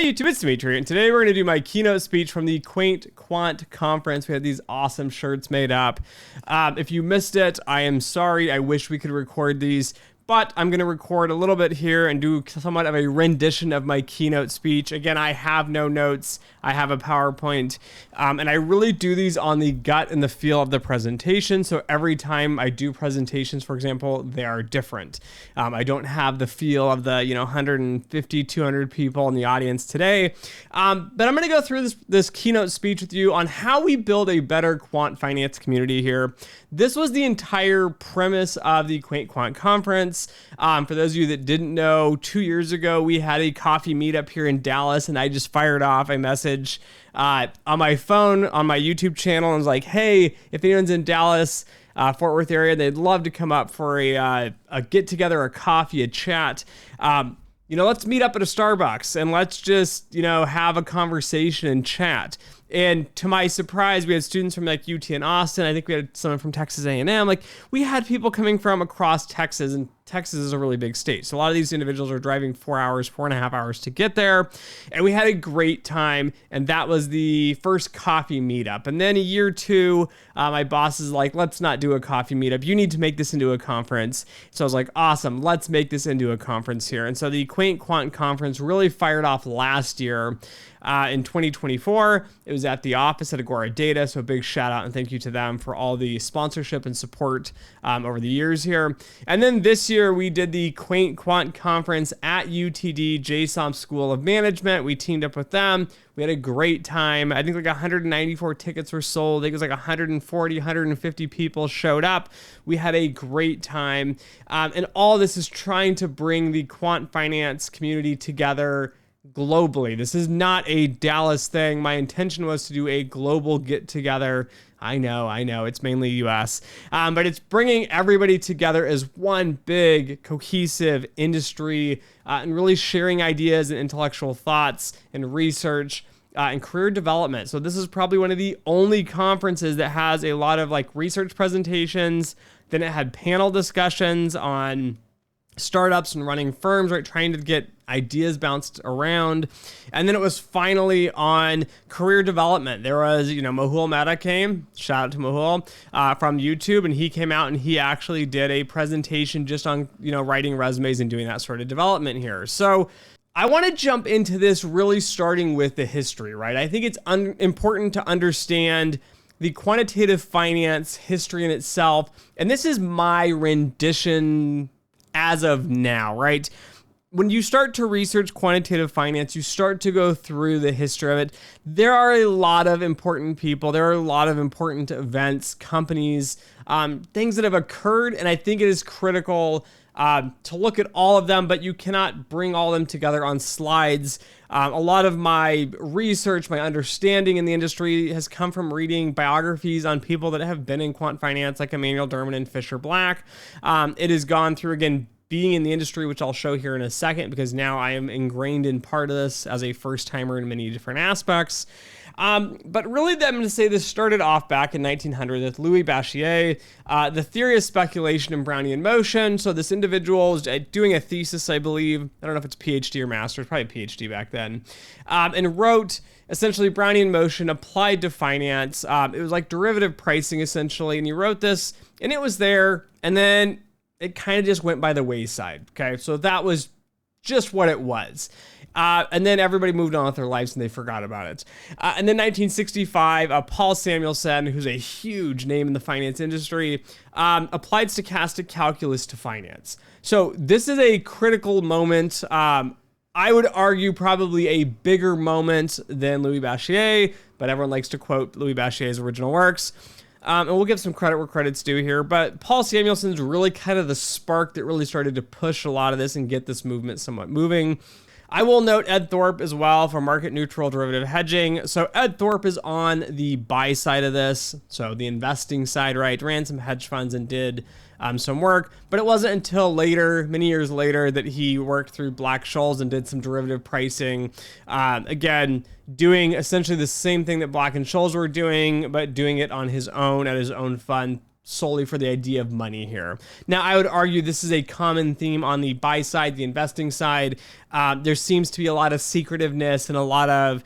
Hey YouTube, it's Dimitri, and today we're going to do my keynote speech from the Quaint Quant Conference. We had these awesome shirts made up. If you missed it, I am sorry. I wish we could record these, but I'm going to record a little bit here and do somewhat of a rendition of my keynote speech. Again, I have no notes. I have a PowerPoint, and I really do these on the gut and the feel of the presentation. So every time I do presentations, for example, they are different. I don't have the feel of the 150, 200 people in the audience today, but I'm going to go through this keynote speech with you on how we build a better quant finance community here. This was the entire premise of the Quaint Quant Conference. For those of you that didn't know, 2 years ago, we had a coffee meetup here in Dallas, and I just fired off a message on my phone, on my YouTube channel, and was like, hey, if anyone's in Dallas, Fort Worth area, they'd love to come up for a get together, a coffee, a chat. Let's meet up at a Starbucks and let's just, have a conversation and chat. And to my surprise, we had students from like UT and Austin. I think we had someone from Texas A&M. Like, we had people coming from across Texas, and Texas is a really big state. So a lot of these individuals are driving 4 hours, 4.5 hours to get there. And we had a great time. And that was the first coffee meetup. And then a year two, my boss is like, let's not do a coffee meetup. You need to make this into a conference. So I was like, awesome, let's make this into a conference here. And so the Quaint Quant Conference really fired off last year. In 2024, it was at the office at Agora Data, so a big shout out and thank you to them for all the sponsorship and support over the years here. And then this year, we did the Quaint Quant Conference at UTD JSOM School of Management. We teamed up with them. We had a great time. I think like 194 tickets were sold. I think it was like 140, 150 people showed up. We had a great time. And all this is trying to bring the quant finance community together globally. This is not a Dallas thing. My intention was to do a global get together. I know, it's mainly US, but it's bringing everybody together as one big cohesive industry and really sharing ideas and intellectual thoughts and research and career development. So this is probably one of the only conferences that has a lot of like research presentations. Then it had panel discussions on startups and running firms, right? Trying to get ideas bounced around. And then it was finally on career development. There was, Mahul Mehta came, shout out to Mahul, from YouTube, and he came out and he actually did a presentation just on, writing resumes and doing that sort of development here. So I want to jump into this really starting with the history, right? I think it's important to understand the quantitative finance history in itself. And this is my rendition as of now, right? When you start to research quantitative finance, you start to go through the history of it. There are a lot of important people. There are a lot of important events, companies, things that have occurred. And I think it is critical to look at all of them, but you cannot bring all of them together on slides. A lot of my research, my understanding in the industry has come from reading biographies on people that have been in quant finance, like Emmanuel Derman and Fisher Black. It has gone through, again, being in the industry, which I'll show here in a second, because now I am ingrained in part of this as a first timer in many different aspects. But really, I'm going to say this started off back in 1900 with Louis Bachier, the theory of speculation and Brownian motion. So this individual was doing a thesis, I believe. I don't know if it's PhD or master's, probably PhD back then, and wrote essentially Brownian motion applied to finance. It was like derivative pricing, essentially. And he wrote this, and it was there, and then it kind of just went by the wayside. Okay, so that was just what it was. And then everybody moved on with their lives and they forgot about it. And then 1965, Paul Samuelson, who's a huge name in the finance industry, applied stochastic calculus to finance. So this is a critical moment. I would argue probably a bigger moment than Louis Bachier, but everyone likes to quote Louis Bachier's original works. And we'll give some credit where credit's due here, but Paul Samuelson's really kind of the spark that really started to push a lot of this and get this movement somewhat moving. I will note Ed Thorpe as well for market neutral derivative hedging. So Ed Thorpe is on the buy side of this, so the investing side, right? Ran some hedge funds and did some work, but it wasn't until later, many years later, that he worked through Black-Scholes and did some derivative pricing. Again, doing essentially the same thing that Black and Scholes were doing, but doing it on his own at his own fund solely for the idea of money here. Now, I would argue this is a common theme on the buy side, the investing side. There seems to be a lot of secretiveness and a lot of,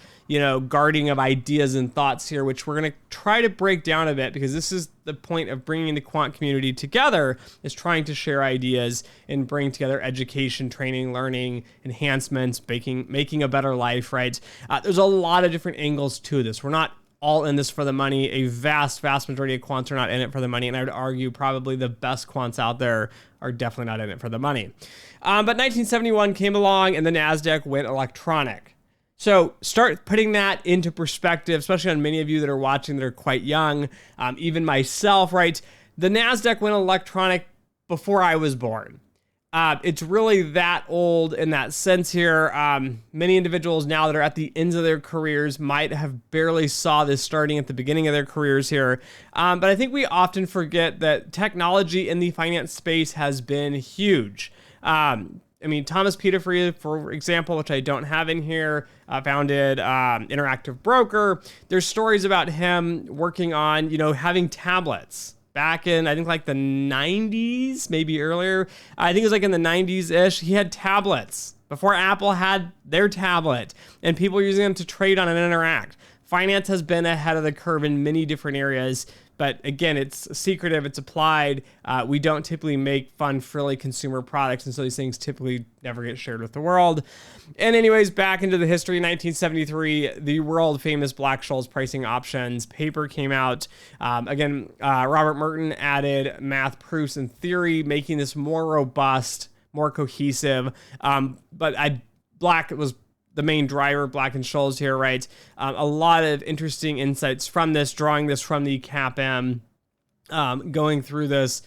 guarding of ideas and thoughts here, which we're going to try to break down a bit, because this is the point of bringing the quant community together, is trying to share ideas and bring together education, training, learning, enhancements, making a better life, right? There's a lot of different angles to this. We're not all in this for the money. A vast majority of quants are not in it for the money. And I would argue probably the best quants out there are definitely not in it for the money. But 1971 came along and the NASDAQ went electronic. So start putting that into perspective, especially on many of you that are watching that are quite young, even myself, right? The NASDAQ went electronic before I was born. It's really that old in that sense here. Many individuals now that are at the ends of their careers might have barely saw this starting at the beginning of their careers here. But I think we often forget that technology in the finance space has been huge. Thomas Peterfree, for example, which I don't have in here, founded Interactive Broker. There's stories about him working on, having tablets back in, I think, like the 90s, maybe earlier. I think it was like in the 90s-ish. He had tablets before Apple had their tablet, and people were using them to trade on and interact. Finance has been ahead of the curve in many different areas. But again, it's secretive, it's applied. We don't typically make fun, frilly consumer products, and so these things typically never get shared with the world. And anyways, back into the history, 1973, the world famous Black-Scholes pricing options paper came out. Robert Merton added math proofs and theory, making this more robust, more cohesive. Black was the main driver, Black and Scholes here, right? A lot of interesting insights from this, drawing this from the CAPM, going through this.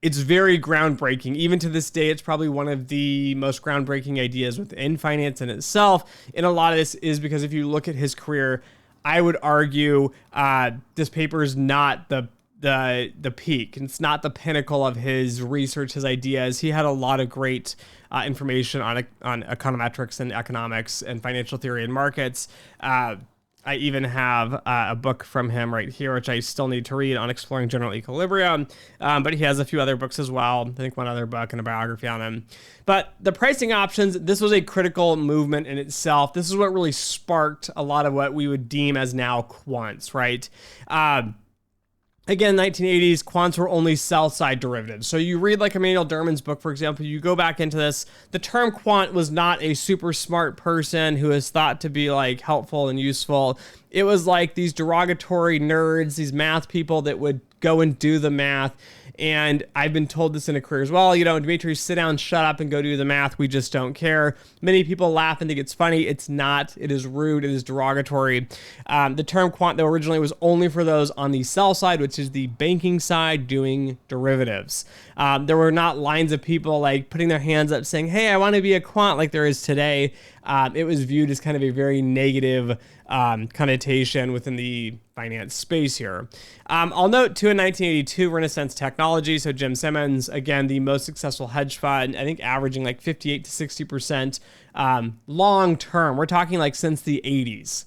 It's very groundbreaking. Even to this day, it's probably one of the most groundbreaking ideas within finance in itself. And a lot of this is because if you look at his career, I would argue this paper is not the peak. It's not the pinnacle of his research, his ideas. He had a lot of great information on econometrics and economics and financial theory and markets. I even have a book from him right here, which I still need to read, on exploring general equilibrium. But he has a few other books as well. I think one other book and a biography on him. But the pricing options, this was a critical movement in itself. This is what really sparked a lot of what we would deem as now quants, right? Again, 1980s, quants were only sell-side derivatives. So you read like Emmanuel Derman's book, for example, you go back into this, the term quant was not a super smart person who is thought to be like helpful and useful. It was like these derogatory nerds, these math people that would go and do the math. And I've been told this in a career as well, Dimitri, sit down, shut up, and go do the math. We just don't care. Many people laugh and think it's funny. It's not. It is rude. It is derogatory. The term quant, though, originally was only for those on the sell side, which is the banking side, doing derivatives. There were not lines of people like putting their hands up saying, hey, I want to be a quant like there is today. It was viewed as kind of a very negative connotation within the finance space here. I'll note too, in 1982, Renaissance Technology, so Jim Simmons, again, the most successful hedge fund, I think averaging like 58 to 60% long term. We're talking like since the 80s.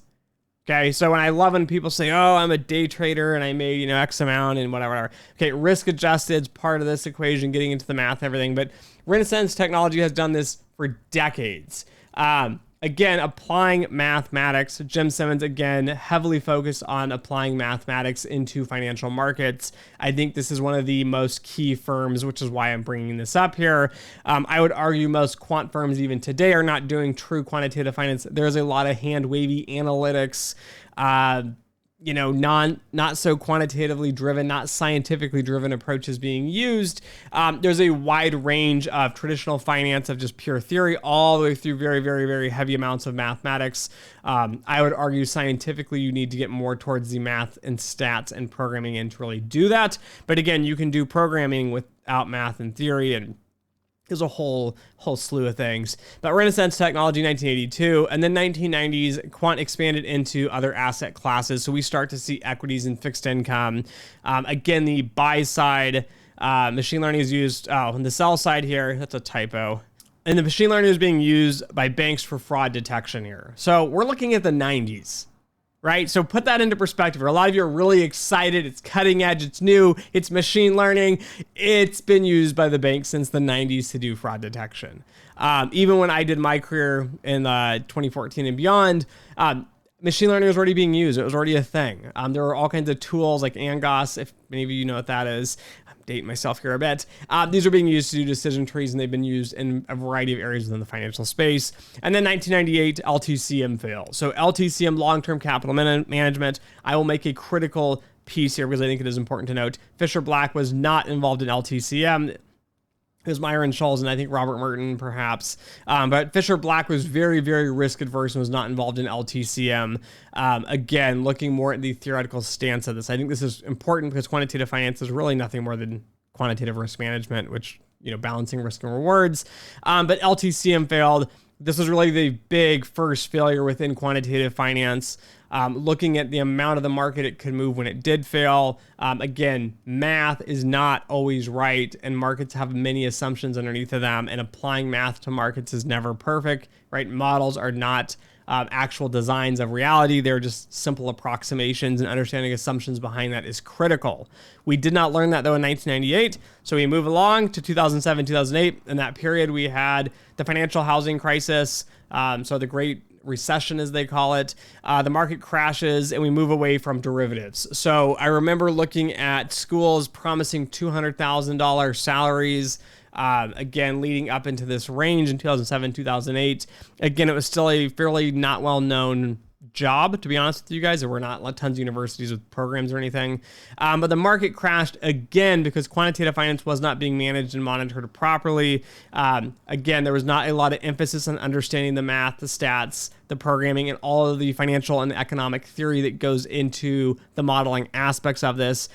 Okay, so when I love when people say, oh, I'm a day trader and I made, X amount and whatever. Okay, risk adjusted is part of this equation, getting into the math, everything. But Renaissance Technology has done this for decades. Again, applying mathematics. Jim Simmons, again, heavily focused on applying mathematics into financial markets. I think this is one of the most key firms, which is why I'm bringing this up here. I would argue most quant firms even today are not doing true quantitative finance. There's a lot of hand-wavy analytics, not so quantitatively driven, not scientifically driven approaches being used. There's a wide range of traditional finance of just pure theory all the way through very, very, very heavy amounts of mathematics. I would argue scientifically you need to get more towards the math and stats and programming in to really do that. But again, you can do programming without math and theory, and there's a whole slew of things. But Renaissance Technology, 1982, and then 1990s, quant expanded into other asset classes. So we start to see equities and fixed income. Again, the buy side, machine learning is used. On the sell side here, that's a typo. And the machine learning is being used by banks for fraud detection here. So we're looking at the 90s. right? So put that into perspective. A lot of you are really excited. It's cutting edge. It's new. It's machine learning. It's been used by the bank since the 90s to do fraud detection. Even when I did my career in 2014 and beyond, machine learning was already being used. It was already a thing. There were all kinds of tools like Angos, if many of you know what that is. I'm dating myself here a bit. These are being used to do decision trees, and they've been used in a variety of areas within the financial space. And then 1998, LTCM failed. So LTCM, long-term capital management, I will make a critical piece here because I think it is important to note. Fisher Black was not involved in LTCM. It was Myron Scholes and I think Robert Merton, perhaps. But Fisher Black was very, very risk adverse and was not involved in LTCM. Again, looking more at the theoretical stance of this. I think this is important because quantitative finance is really nothing more than quantitative risk management, which, balancing risk and rewards. But LTCM failed. This was really the big first failure within quantitative finance. Looking at the amount of the market it could move when it did fail. Again, math is not always right, and markets have many assumptions underneath of them, and applying math to markets is never perfect, right? Models are not actual designs of reality. They're just simple approximations, and understanding assumptions behind that is critical. We did not learn that, though, in 1998, so we move along to 2007, 2008. In that period, we had the financial housing crisis, so the Great Recession, as they call it. The market crashes and we move away from derivatives. So I remember looking at schools promising $200,000 salaries, again, leading up into this range in 2007, 2008. Again, it was still a fairly not well-known job, to be honest with you guys. There were not tons of universities with programs or anything. But the market crashed again because quantitative finance was not being managed and monitored properly. Again, there was not a lot of emphasis on understanding the math, the stats, the programming, and all of the financial and economic theory that goes into the modeling aspects of this.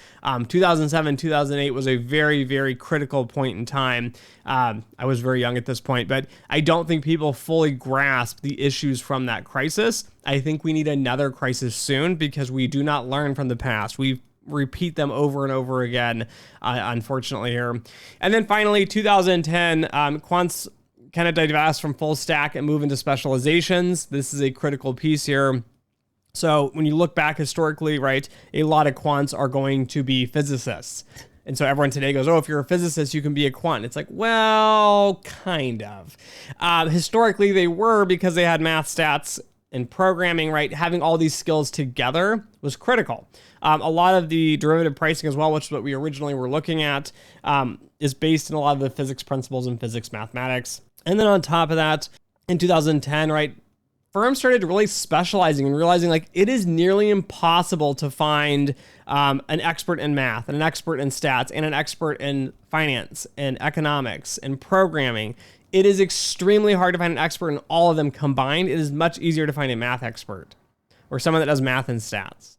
2007, 2008 was a very, very critical point in time. I was very young at this point, but I don't think people fully grasp the issues from that crisis. I think we need another crisis soon because we do not learn from the past. We repeat them over and over again, unfortunately here. And then finally, 2010, quants kind of divest from full stack and move into specializations. This is a critical piece here. So when you look back historically, right, a lot of quants are going to be physicists. And so everyone today goes, oh, if you're a physicist, you can be a quant. It's like, well, kind of. Historically, they were because they had math, stats, and programming, right? Having all these skills together was critical. A lot of the derivative pricing as well, which is what we originally were looking at, is based in a lot of the physics principles and physics mathematics. And then on top of that, in 2010, right, firms started really specializing and realizing like it is nearly impossible to find an expert in math and an expert in stats and an expert in finance and economics and programming. It is extremely hard to find an expert in all of them combined. It is much easier to find a math expert or someone that does math and stats,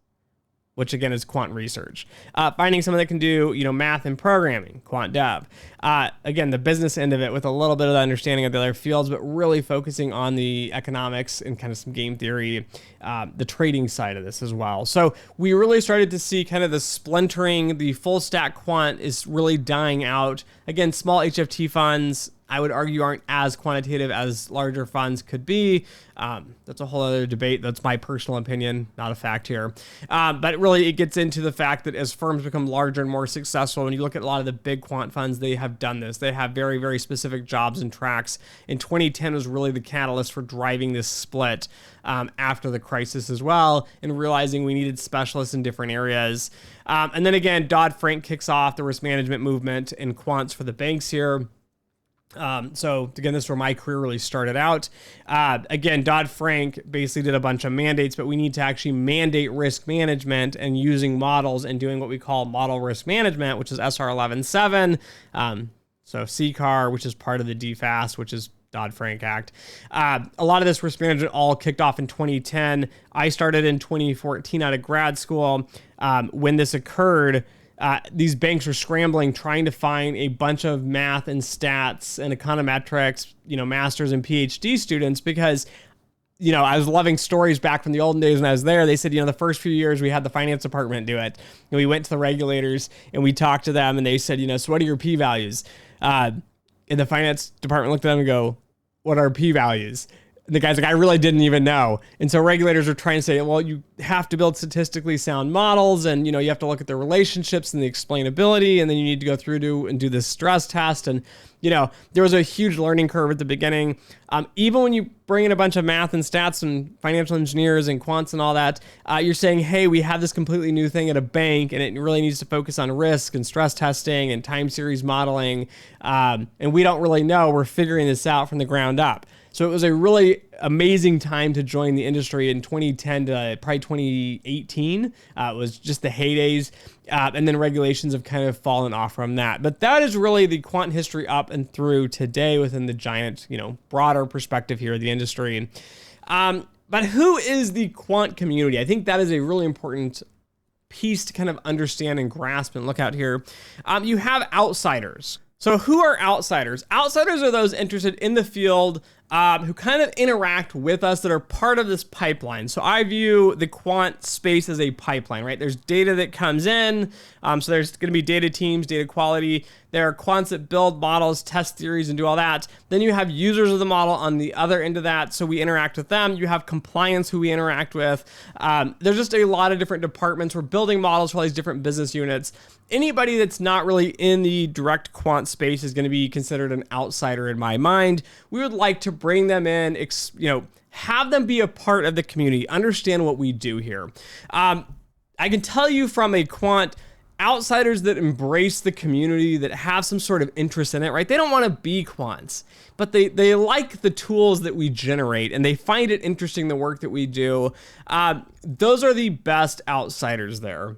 which again is quant research. Finding someone that can do, math and programming, quant dev. Again, the business end of it with a little bit of the understanding of the other fields, but really focusing on the economics and kind of some game theory, the trading side of this as well. So we really started to see kind of the splintering. The full stack quant is really dying out. Again, small HFT funds, I would argue, aren't as quantitative as larger funds could be. That's a whole other debate. That's my personal opinion, not a fact here. But really, it gets into the fact that as firms become larger and more successful, when you look at a lot of the big quant funds, they have done this. They have very, very specific jobs and tracks. And 2010 was really the catalyst for driving this split after the crisis as well, and realizing we needed specialists in different areas. And then again, Dodd-Frank kicks off the risk management movement in quants for the banks here. So again, this is where my career really started out. Again, Dodd-Frank basically did a bunch of mandates, but we need to actually mandate risk management and using models and doing what we call model risk management, which is SR 11.7. So CCAR, which is part of the DFAST, which is Dodd-Frank Act. A lot of this risk management all kicked off in 2010. I started in 2014 out of grad school. When this occurred, these banks were scrambling, trying to find a bunch of math and stats and econometrics, masters and PhD students, because, I was loving stories back from the olden days when I was there. They said, the first few years we had the finance department do it. And we went to the regulators and we talked to them and they said, so what are your P-values? And the finance department looked at them and go, what are P-values? the guy's like, I really didn't even know. And so regulators are trying to say, well, you have to build statistically sound models, and you have to look at the relationships and the explainability, and then you need to go through and do this stress test. And there was a huge learning curve at the beginning. Even when you bring in a bunch of math and stats and financial engineers and quants and all that, you're saying, hey, we have this completely new thing at a bank, and it really needs to focus on risk and stress testing and time series modeling. And we don't really know. We're figuring this out from the ground up. So it was a really amazing time to join the industry in 2010 to probably 2018. It was just the heydays. And then regulations have kind of fallen off from that. But that is really the quant history up and through today within the giant, broader perspective here of the industry. But who is the quant community? I think that is a really important piece to kind of understand and grasp and look out here. You have outsiders. So who are outsiders? Outsiders are those interested in the field who kind of interact with us, that are part of this pipeline. So I view the quant space as a pipeline, right? There's data that comes in. So there's going to be data teams, data quality. There are quants that build models, test theories, and do all that. Then you have users of the model on the other end of that. So we interact with them. You have compliance, who we interact with. There's just a lot of different departments. We're building models for all these different business units. Anybody that's not really in the direct quant space is going to be considered an outsider in my mind. We would like to bring them in, have them be a part of the community, understand what we do here. I can tell you from a quant, outsiders that embrace the community, that have some sort of interest in it, right? They don't want to be quants, but they like the tools that we generate, and they find it interesting, the work that we do. Those are the best outsiders there.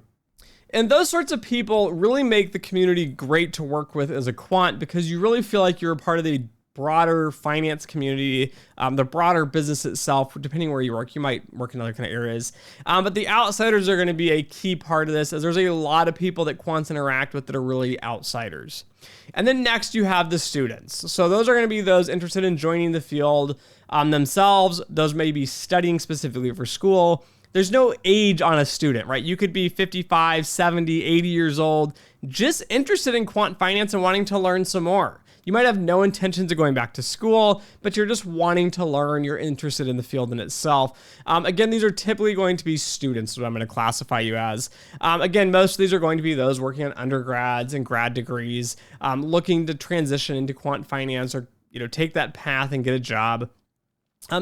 And those sorts of people really make the community great to work with as a quant, because you really feel like you're a part of the broader finance community, the broader business itself. Depending where you work, you might work in other kind of areas. But the outsiders are going to be a key part of this, as there's a lot of people that quants interact with that are really outsiders. And then next you have the students. So those are going to be those interested in joining the field themselves. Those may be studying specifically for school. There's no age on a student, right? You could be 55, 70, 80 years old, just interested in quant finance and wanting to learn some more. You might have no intentions of going back to school, but you're just wanting to learn. You're interested in the field in itself. Again, these are typically going to be students, what I'm going to classify you as. Again, most of these are going to be those working on undergrads and grad degrees, looking to transition into quant finance, or take that path and get a job.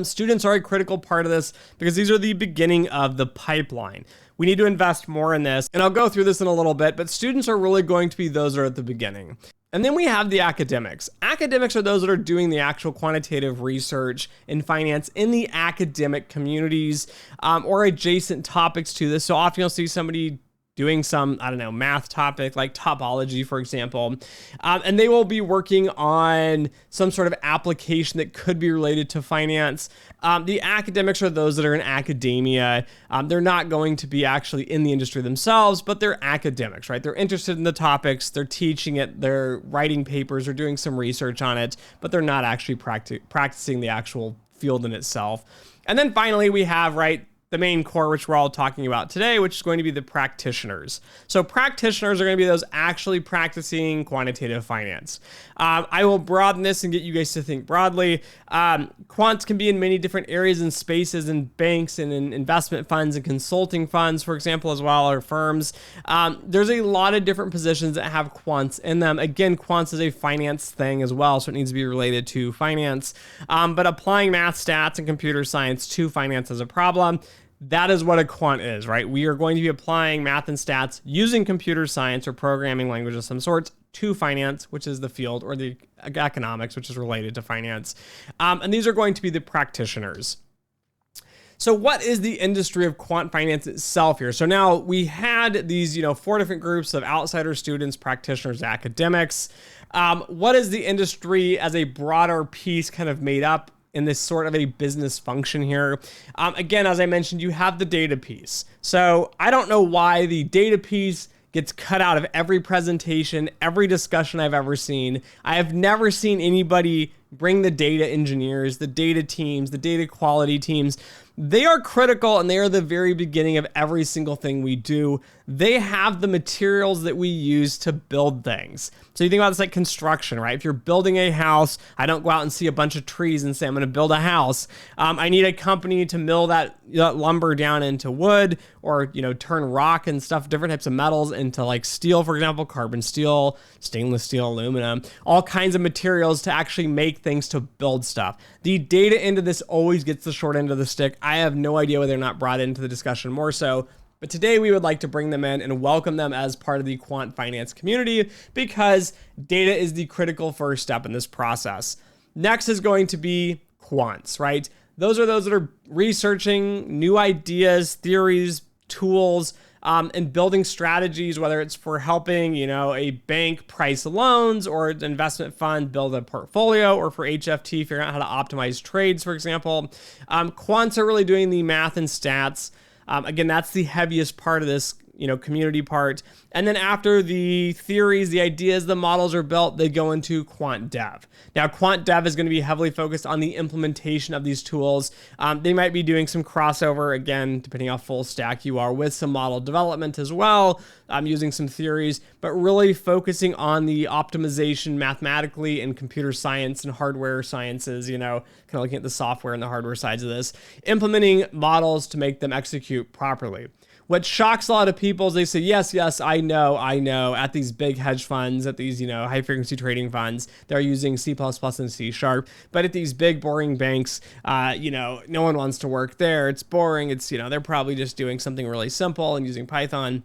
Students are a critical part of this, because these are the beginning of the pipeline. We need to invest more in this, and I'll go through this in a little bit, but students are really going to be those that are at the beginning. And then we have the academics. Academics are those that are doing the actual quantitative research in finance in the academic communities, or adjacent topics to this. So often you'll see somebody doing some, math topic like topology, for example, and they will be working on some sort of application that could be related to finance. The academics are those that are in academia. They're not going to be actually in the industry themselves, but they're academics, right? They're interested in the topics, they're teaching it, they're writing papers, they're doing some research on it, but they're not actually practicing the actual field in itself. And then finally, we have, the main core, which we're all talking about today, which is going to be the practitioners. So practitioners are going to be those actually practicing quantitative finance. I will broaden this and get you guys to think broadly. Quants can be in many different areas and spaces, in banks and in investment funds and consulting funds, for example, as well, or firms. There's a lot of different positions that have quants in them. Again, quants is a finance thing as well, so it needs to be related to finance. But applying math, stats, and computer science to finance is a problem. That is what a quant is, right? We are going to be applying math and stats using computer science or programming language of some sort to finance, which is the field, or the economics, which is related to finance. And these are going to be the practitioners. So what is the industry of quant finance itself here? So now we had these, 4 different groups of outsiders, students, practitioners, academics. What is the industry as a broader piece kind of made up in this sort of a business function here? Again, as I mentioned, you have the data piece. So I don't know why the data piece gets cut out of every presentation, every discussion I've ever seen. I have never seen anybody bring the data engineers, the data teams, the data quality teams, They are critical and they are the very beginning of every single thing we do. They have the materials that we use to build things. So you think about this like construction, right? If you're building a house, I don't go out and see a bunch of trees and say, I'm going to build a house. I need a company to mill that lumber down into wood, or, turn rock and stuff, different types of metals into like steel, for example, carbon steel, stainless steel, aluminum, all kinds of materials to actually make things, to build stuff. The data into this always gets the short end of the stick. I have no idea why they're not brought into the discussion more so. But today we would like to bring them in and welcome them as part of the quant finance community, because data is the critical first step in this process. Next is going to be quants, right? Those are those that are researching new ideas, theories, tools, and building strategies, whether it's for helping, a bank price loans, or an investment fund build a portfolio, or for HFT figuring out how to optimize trades, for example. Quants are really doing the math and stats. Again, that's the heaviest part of this, community part. And then after the theories, the ideas, the models are built, they go into quant dev. Now, quant dev is going to be heavily focused on the implementation of these tools. They might be doing some crossover, again, depending how full stack you are, with some model development as well, using some theories, but really focusing on the optimization mathematically in computer science and hardware sciences, kind of looking at the software and the hardware sides of this, implementing models to make them execute properly. What shocks a lot of people is they say, yes, I know, at these big hedge funds, at these, high frequency trading funds, they're using C++ and C#, but at these big boring banks, no one wants to work there. It's boring. It's, they're probably just doing something really simple and using Python.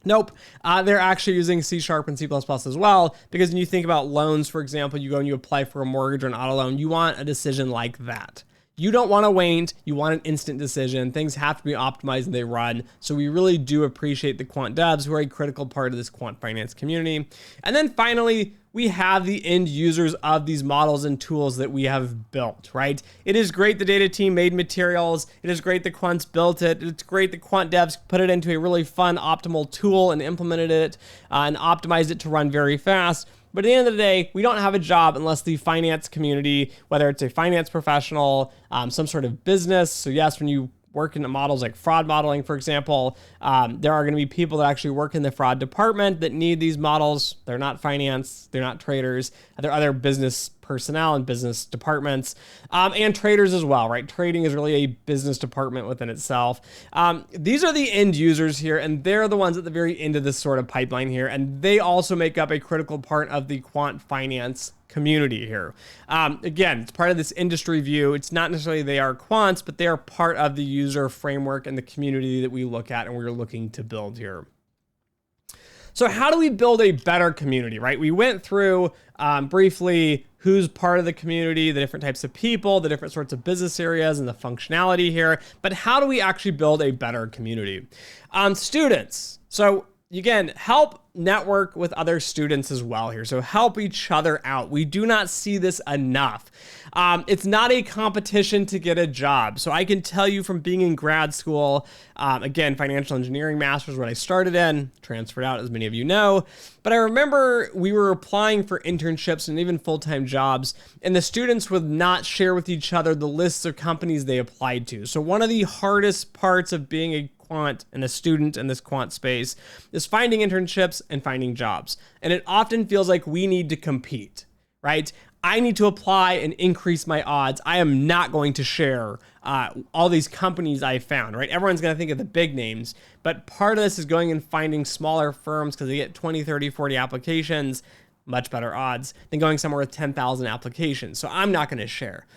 Nope, they're actually using C# and C++ as well, because when you think about loans, for example, you go and you apply for a mortgage or an auto loan, you want a decision like that. You don't want to wait. You want an instant decision. Things have to be optimized and they run. So we really do appreciate the quant devs who are a critical part of this quant finance community. And then finally, we have the end users of these models and tools that we have built, right? It is great the data team made materials. It is great the quants built it. It's great the quant devs put it into a really fun, optimal tool and implemented it and optimized it to run very fast. But at the end of the day, we don't have a job unless the finance community, whether it's a finance professional, some sort of business. So yes, when you work in models like fraud modeling, for example, there are going to be people that actually work in the fraud department that need these models. They're not finance, they're not traders, they're other business personnel and business departments, and traders as well, right? Trading is really a business department within itself. These are the end users here, and they're the ones at the very end of this sort of pipeline here, and they also make up a critical part of the quant finance community here. Again, it's part of this industry view. It's not necessarily they are quants, but they are part of the user framework and the community that we look at and we're looking to build here. So how do we build a better community, right? We went through briefly who's part of the community, the different types of people, the different sorts of business areas, and the functionality here. But how do we actually build a better community? Students. So again, help network with other students as well here. So help each other out. We do not see this enough. It's not a competition to get a job. So I can tell you from being in grad school, again, financial engineering master's, what I started in, transferred out, as many of you know. But I remember we were applying for internships and even full-time jobs, and the students would not share with each other the lists of companies they applied to. So one of the hardest parts of being a quant and a student in this quant space is finding internships and finding jobs. And it often feels like we need to compete, right? I need to apply and increase my odds. I am not going to share all these companies I found, right? Everyone's going to think of the big names, but part of this is going and finding smaller firms because they get 20, 30, 40 applications, much better odds than going somewhere with 10,000 applications. So I'm not going to share.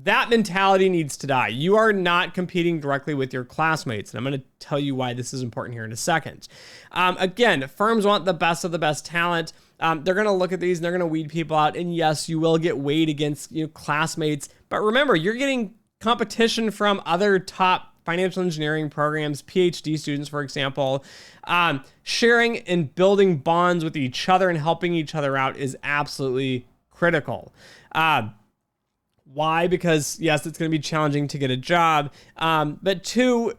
That mentality needs to die. You are not competing directly with your classmates. And I'm going to tell you why this is important here in a second. Again, firms want the best of the best talent. They're going to look at these and they're going to weed people out. And yes, you will get weighed against classmates. But remember, you're getting competition from other top financial engineering programs, PhD students, for example. Sharing and building bonds with each other and helping each other out is absolutely critical. Why? Because yes, it's going to be challenging to get a job. But two,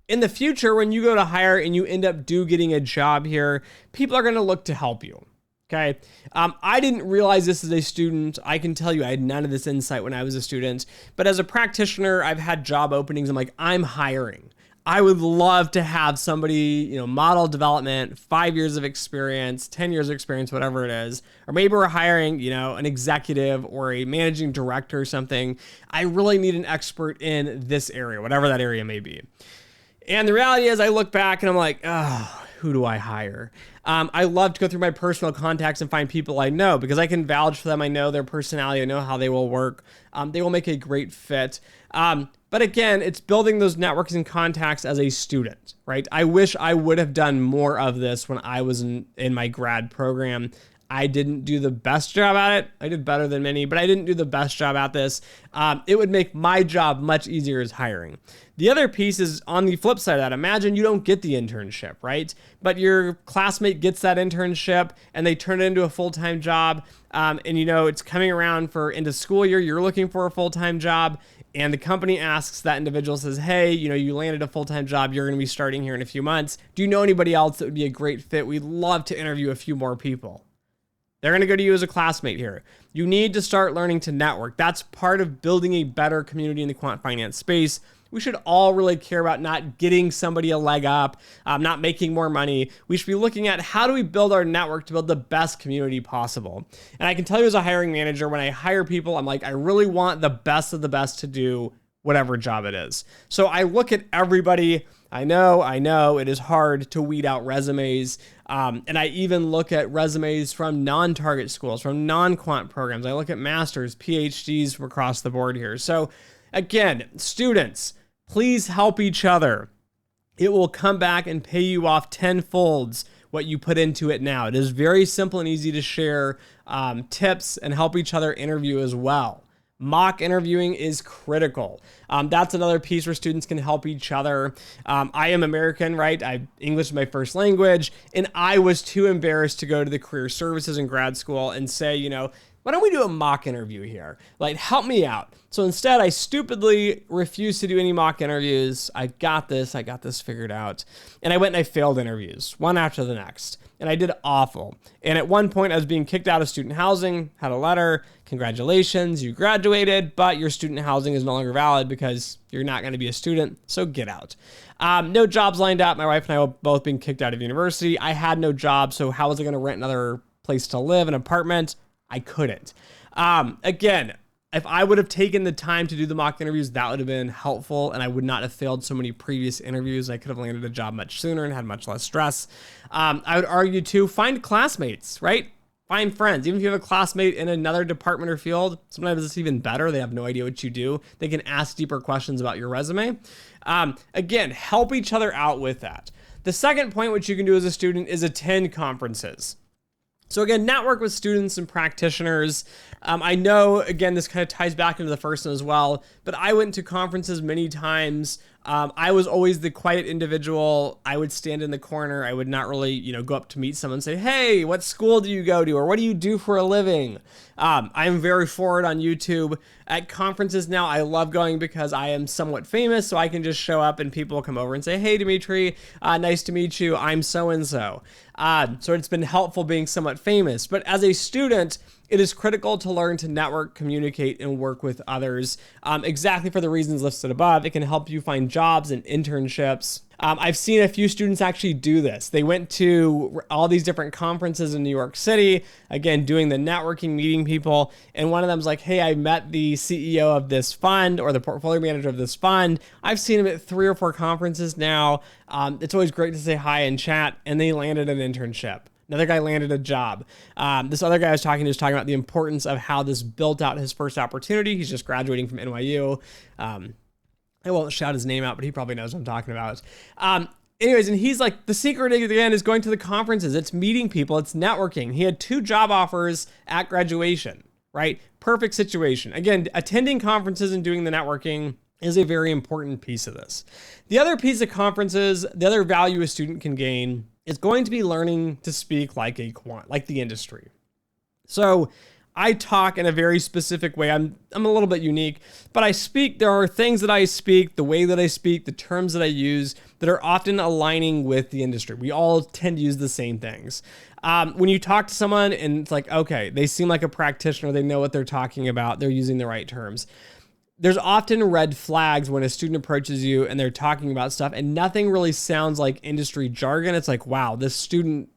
in the future, when you go to hire and you end up getting a job here, people are going to look to help you. Okay. I didn't realize this as a student. I can tell you I had none of this insight when I was a student. But as a practitioner, I've had job openings. I'm like, I'm hiring. I would love to have somebody, model development, 5 years of experience, 10 years of experience, whatever it is. Or maybe we're hiring, an executive or a managing director or something. I really need an expert in this area, whatever that area may be. And the reality is I look back and I'm like, oh, who do I hire? I love to go through my personal contacts and find people I know because I can vouch for them. I know their personality. I know how they will work. They will make a great fit. But again, it's building those networks and contacts as a student, right? I wish I would have done more of this when I was in my grad program. I didn't do the best job at it. I did better than many, but I didn't do the best job at this. It would make my job much easier as hiring. The other piece is on the flip side of that. Imagine you don't get the internship, right? But your classmate gets that internship and they turn it into a full-time job. And it's coming around for end of school year. You're looking for a full-time job. And the company asks that individual, says, hey, you landed a full-time job. You're going to be starting here in a few months. Do you know anybody else that would be a great fit? We'd love to interview a few more people. They're going to go to you as a classmate here. You need to start learning to network. That's part of building a better community in the quant finance space. We should all really care about not getting somebody a leg up, not making more money. We should be looking at how do we build our network to build the best community possible. And I can tell you as a hiring manager, when I hire people, I'm like, I really want the best of the best to do whatever job it is. So I look at everybody. I know it is hard to weed out resumes. And I even look at resumes from non-target schools, from non-quant programs. I look at masters, PhDs from across the board here. So again, students, please help each other. It will come back and pay you off tenfolds what you put into it now. It is very simple and easy to share tips and help each other interview as well. Mock interviewing is critical. That's another piece where students can help each other. I am American, right? English is my first language, and I was too embarrassed to go to the career services in grad school and say, why don't we do a mock interview here? Like, help me out. So instead, I stupidly refused to do any mock interviews. I got this figured out. And I went and I failed interviews, one after the next. And I did awful. And at one point, I was being kicked out of student housing, had a letter, congratulations, you graduated, but your student housing is no longer valid because you're not going to be a student, so get out. No jobs lined up. My wife and I were both being kicked out of university. I had no job, so how was I going to rent another place to live, an apartment? I couldn't. Again, if I would have taken the time to do the mock interviews, that would have been helpful, and I would not have failed so many previous interviews. I could have landed a job much sooner and had much less stress. I would argue too, find classmates, right? Find friends. Even if you have a classmate in another department or field, sometimes it's even better. They have no idea what you do. They can ask deeper questions about your resume. Again, help each other out with that. The second point, which you can do as a student, is attend conferences. So again, network with students and practitioners. I know, again, this kind of ties back into the first one as well, but I went to conferences many times. I was always the quiet individual. I would stand in the corner. I would not really, go up to meet someone and say, hey, what school do you go to? Or what do you do for a living? I'm very forward on YouTube. At conferences now, I love going because I am somewhat famous, so I can just show up and people will come over and say, hey, Dimitri, nice to meet you. I'm so-and-so. So it's been helpful being somewhat famous. But as a student, it is critical to learn to network, communicate, and work with others. Exactly for the reasons listed above. It can help you find jobs and internships. I've seen a few students actually do this. They went to all these different conferences in New York City, again, doing the networking, meeting people. And one of them's like, hey, I met the CEO of this fund or the portfolio manager of this fund. I've seen him at 3 or 4 conferences now. It's always great to say hi and chat. And they landed an internship. Another guy landed a job. This other guy I was talking to was talking about the importance of how this built out his first opportunity. He's just graduating from NYU. I won't shout his name out, but he probably knows what I'm talking about. Anyways, and he's like, the secret again is going to the conferences. It's meeting people. It's networking. He had 2 job offers at graduation, right? Perfect situation. Again, attending conferences and doing the networking is a very important piece of this. The other piece of conferences, the other value a student can gain is going to be learning to speak like a quant, like the industry. So I talk in a very specific way. I'm a little bit unique, but I speak, there are things that I speak, the way that I speak, the terms that I use that are often aligning with the industry. We all tend to use the same things. When you talk to someone and it's like, okay, they seem like a practitioner, they know what they're talking about, they're using the right terms. There's often red flags when a student approaches you and they're talking about stuff and nothing really sounds like industry jargon. It's like, wow, this student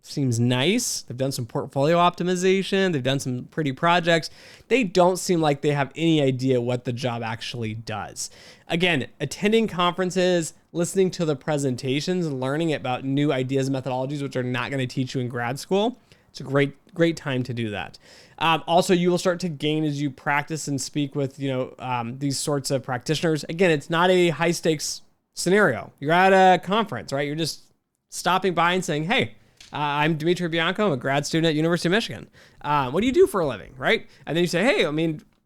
seems nice. They've done some portfolio optimization. They've done some pretty projects. They don't seem like they have any idea what the job actually does. Again, attending conferences, listening to the presentations and learning about new ideas and methodologies, which are not going to teach you in grad school. It's a great time to do that. Also, you will start to gain as you practice and speak with, these sorts of practitioners. Again, it's not a high stakes scenario. You're at a conference, right? You're just stopping by and saying, hey, I'm Dimitri Bianco. I'm a grad student at University of Michigan. What do you do for a living, right? And then you say, hey,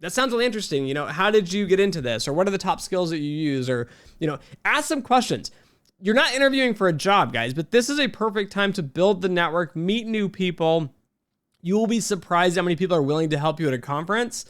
that sounds really interesting. How did you get into this? Or what are the top skills that you use? Or, ask some questions. You're not interviewing for a job, guys, but this is a perfect time to build the network, meet new people. You will be surprised how many people are willing to help you at a conference,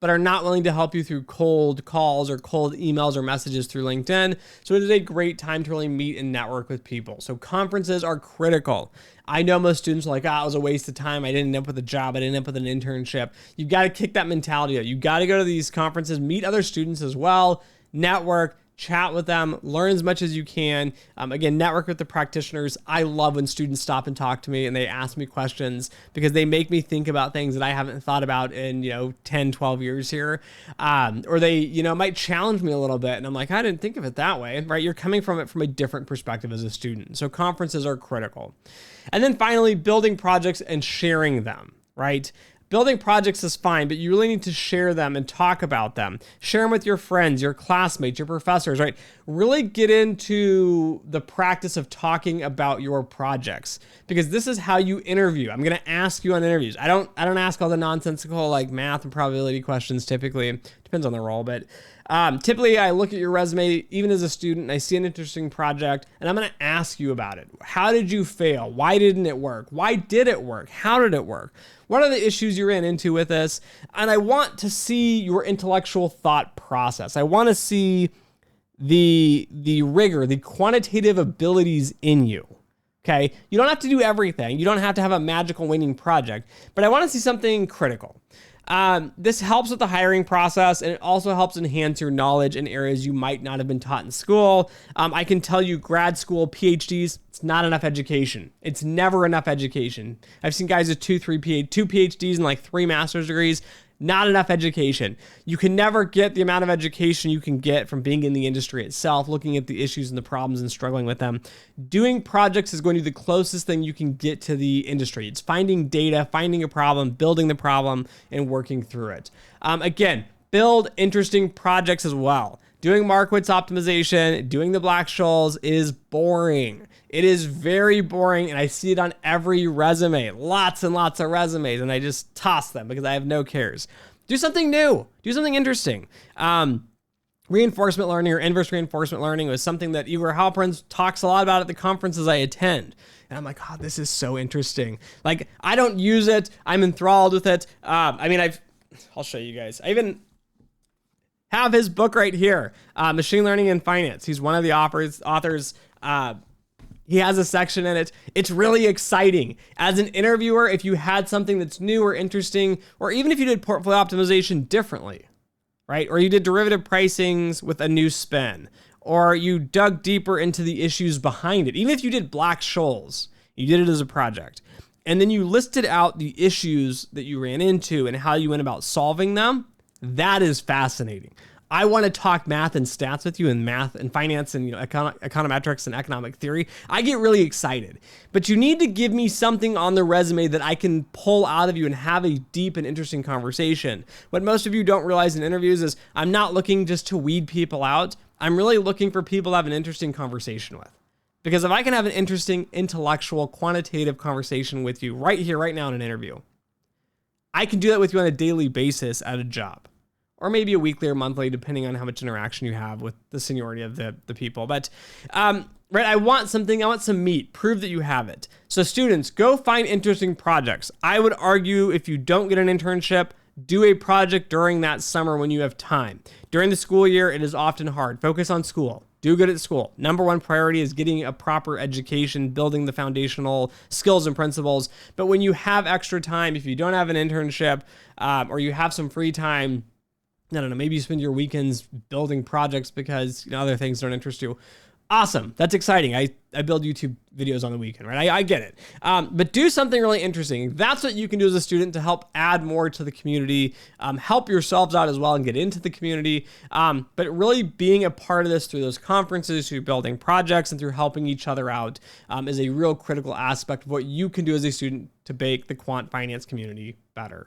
but are not willing to help you through cold calls or cold emails or messages through LinkedIn. So it is a great time to really meet and network with people. So conferences are critical. I know most students are like, it was a waste of time. I didn't end up with a job. I didn't end up with an internship. You got to kick that mentality out. You got to go to these conferences, meet other students as well, network, chat with them, learn as much as you can. Again, network with the practitioners. I love when students stop and talk to me and they ask me questions because they make me think about things that I haven't thought about in, 10, 12 years here. Or they, might challenge me a little bit. And I'm like, I didn't think of it that way, right? You're coming from it from a different perspective as a student. So conferences are critical. And then finally, building projects and sharing them, right? Building projects is fine, but you really need to share them and talk about them. Share them with your friends, your classmates, your professors, right? Really get into the practice of talking about your projects because this is how you interview. I'm going to ask you on interviews. I don't ask all the nonsensical like math and probability questions typically. Depends on the role, but typically I look at your resume, even as a student, and I see an interesting project and I'm going to ask you about it. How did you fail? Why didn't it work? Why did it work? How did it work? What are the issues you ran into with this? And I want to see your intellectual thought process. I want to see the rigor, the quantitative abilities in you. Okay? You don't have to do everything. You don't have to have a magical winning project, but I want to see something critical. This helps with the hiring process, and it also helps enhance your knowledge in areas you might not have been taught in school. I can tell you grad school, PhDs, it's not enough education. It's never enough education. I've seen guys with two PhDs and like 3 master's degrees. Not enough education. You can never get the amount of education you can get from being in the industry itself, looking at the issues and the problems and struggling with them. Doing projects is going to be the closest thing you can get to the industry. It's finding data, finding a problem, building the problem, and working through it. Again, build interesting projects as well. Doing Markowitz optimization, doing the Black-Scholes is boring. It is very boring, and I see it on every resume. Lots and lots of resumes, and I just toss them because I have no cares. Do something new. Do something interesting. Reinforcement learning or inverse reinforcement learning was something that Igor Halpern talks a lot about at the conferences I attend. And I'm like, this is so interesting. Like, I don't use it. I'm enthralled with it. I'll show you guys. I even have his book right here, Machine Learning in Finance. He's one of the authors. He has a section in it. It's really exciting. As an interviewer, if you had something that's new or interesting, or even if you did portfolio optimization differently, right? Or you did derivative pricings with a new spin, or you dug deeper into the issues behind it. Even if you did Black-Scholes, you did it as a project, and then you listed out the issues that you ran into and how you went about solving them, that is fascinating. I want to talk math and stats with you and math and finance and econometrics and economic theory. I get really excited, but you need to give me something on the resume that I can pull out of you and have a deep and interesting conversation. What most of you don't realize in interviews is I'm not looking just to weed people out. I'm really looking for people to have an interesting conversation with. Because if I can have an interesting intellectual quantitative conversation with you right here, right now in an interview, I can do that with you on a daily basis at a job. Or maybe a weekly or monthly, depending on how much interaction you have with the seniority of the people. But, right, I want some meat. Prove that you have it. So students, go find interesting projects. I would argue if you don't get an internship, do a project during that summer when you have time. During the school year, it is often hard. Focus on school. do good at school. Number one priority is getting a proper education, building the foundational skills and principles. But when you have extra time, if you don't have an internship or you have some free time, I don't know, maybe you spend your weekends building projects because other things don't interest you. Awesome. That's exciting. I build YouTube videos on the weekend, right? I get it. But do something really interesting. That's what you can do as a student to help add more to the community, help yourselves out as well and get into the community. But really being a part of this through those conferences, through building projects, and through helping each other out is a real critical aspect of what you can do as a student to make the quant finance community better.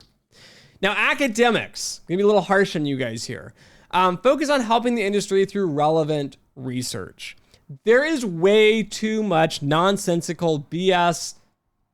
Now, academics, maybe a little harsh on you guys here. Focus on helping the industry through relevant research. There is way too much nonsensical BS,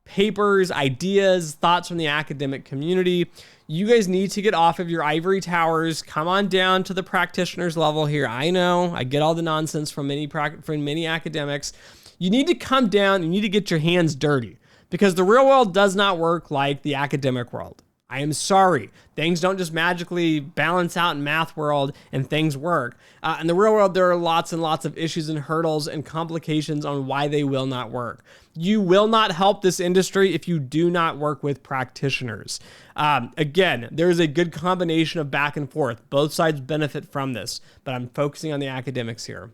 papers, ideas, thoughts from the academic community. You guys need to get off of your ivory towers. Come on down to the practitioners level here. I know, I get all the nonsense from many academics. You need to come down, you need to get your hands dirty because the real world does not work like the academic world. I am sorry. Things don't just magically balance out in math world and things work. In the real world, there are lots and lots of issues and hurdles and complications on why they will not work. You will not help this industry if you do not work with practitioners. Again, there's a good combination of back and forth. Both sides benefit from this, but I'm focusing on the academics here.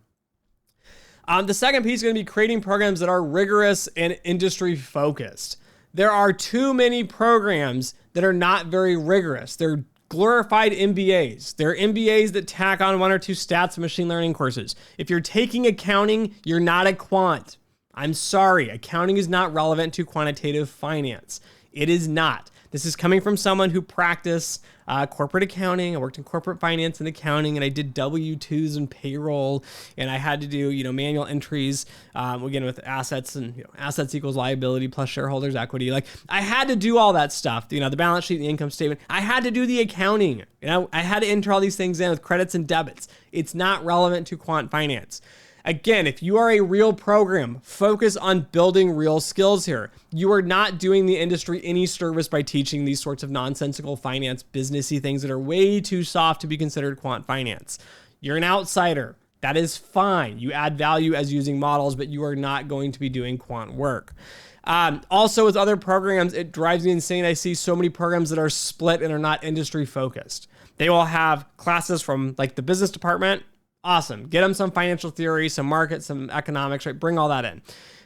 The second piece is going to be creating programs that are rigorous and industry focused. There are too many programs that are not very rigorous. They're glorified MBAs. They're MBAs that tack on one or two stats and machine learning courses. If you're taking accounting, you're not a quant. I'm sorry, accounting is not relevant to quantitative finance. It is not. This is coming from someone who practiced corporate accounting. I worked in corporate finance and accounting, and I did W-2s and payroll, and I had to do manual entries again with assets and assets equals liability plus shareholders equity. Like I had to do all that stuff. The balance sheet, the income statement. I had to do the accounting. I had to enter all these things in with credits and debits. It's not relevant to quant finance. Again, if you are a real program, focus on building real skills here. You are not doing the industry any service by teaching these sorts of nonsensical finance, businessy things that are way too soft to be considered quant finance. You're an outsider. That is fine. You add value as using models, but you are not going to be doing quant work. Also, with other programs, it drives me insane. I see so many programs that are split and are not industry focused. They will have classes from like the business department. Awesome. Get them some financial theory, some market, some economics, right? Bring all that in.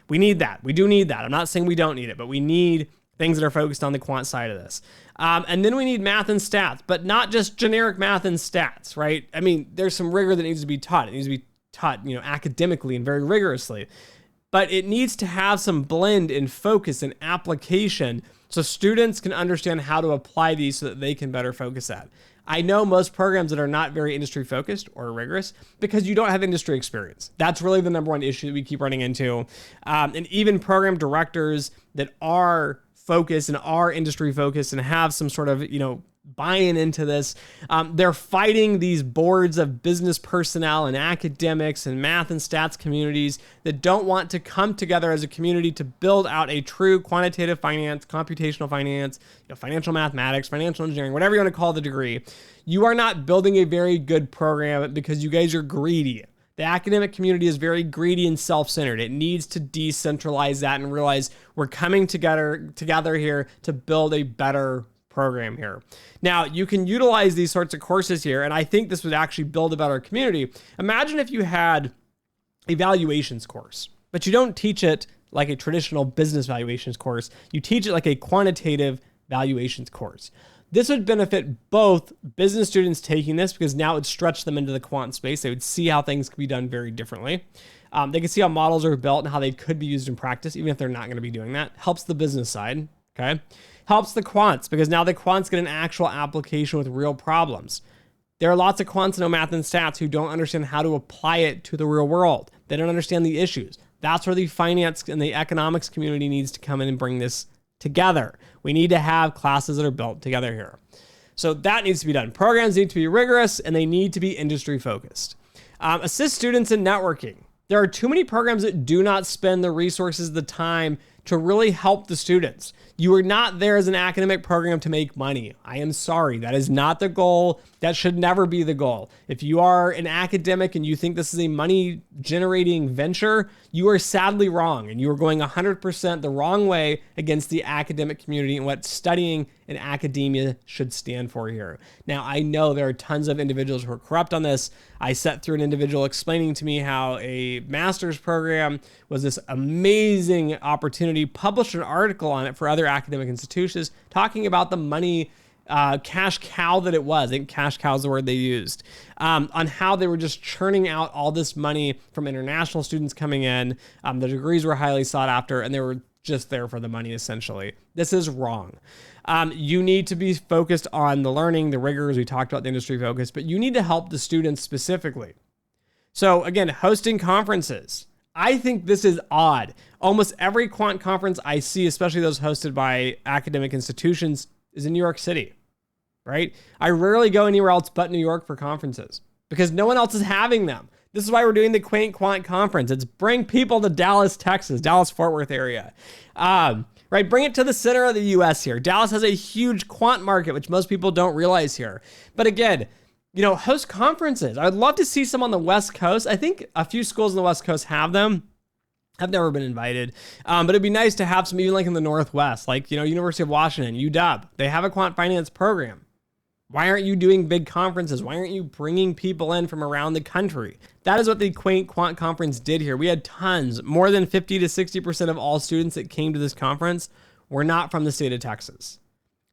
We need that. We do need that. I'm not saying we don't need it, but we need things that are focused on the quant side of this. And then we need math and stats, but not just generic math and stats, right? I mean, there's some rigor that needs to be taught. It needs to be taught, academically and very rigorously, but it needs to have some blend and focus and application so students can understand how to apply these so that they can better focus that. I know most programs that are not very industry focused or rigorous because you don't have industry experience. That's really the number one issue that we keep running into. And even program directors that are focused and are industry focused and have some sort of, buy-in into this, they're fighting these boards of business personnel and academics and math and stats communities that don't want to come together as a community to build out a true quantitative finance, computational finance, financial mathematics, financial engineering, whatever you want to call the degree. You are not building a very good program because you guys are greedy. The academic community is very greedy and self-centered. It needs to decentralize that and realize we're coming together here to build a better program here. Now, you can utilize these sorts of courses here, and I think this would actually build a better community. Imagine if you had a valuations course, but you don't teach it like a traditional business valuations course. You teach it like a quantitative valuations course. This would benefit both business students taking this because now it would stretch them into the quant space. They would see how things could be done very differently. They can see how models are built and how they could be used in practice, even if they're not going to be doing that. Helps the business side, okay? Helps the quants because now the quants get an actual application with real problems. There are lots of quants who know math and stats who don't understand how to apply it to the real world. They don't understand the issues. That's where the finance and the economics community needs to come in and bring this together. We need to have classes that are built together here. So that needs to be done. Programs need to be rigorous and they need to be industry focused. Assist students in networking. There are too many programs that do not spend the resources, the time to really help the students. You are not there as an academic program to make money. I am sorry. That is not the goal. That should never be the goal. If you are an academic and you think this is a money generating venture, you are sadly wrong, and you are going 100% the wrong way against the academic community and what studying in academia should stand for here. Now, I know there are tons of individuals who are corrupt on this. I sat through an individual explaining to me how a master's program was this amazing opportunity, published an article on it for other academic institutions, talking about the money cash cow that it was. I think cash cow is the word they used, on how they were just churning out all this money from international students coming in. The degrees were highly sought after, and they were just there for the money, essentially. This is wrong. You need to be focused on the learning, the rigors. We talked about the industry focus, but you need to help the students specifically. So again, hosting conferences. I think this is odd. Almost every quant conference I see, especially those hosted by academic institutions, is in New York City, right? I rarely go anywhere else but New York for conferences because no one else is having them. This is why we're doing the Quaint Quant Conference. It's bring people to Dallas, Texas, Dallas-Fort Worth area. Right, bring it to the center of the U.S. here. Dallas has a huge quant market, which most people don't realize here. But again, host conferences. I'd love to see some on the West Coast. I think a few schools on the West Coast have them. I've never been invited, but it'd be nice to have some even like in the Northwest, like, University of Washington, UW. They have a quant finance program. Why aren't you doing big conferences? Why aren't you bringing people in from around the country? That is what the Quaint Quant Conference did here. We had tons, more than 50 to 60% of all students that came to this conference were not from the state of Texas.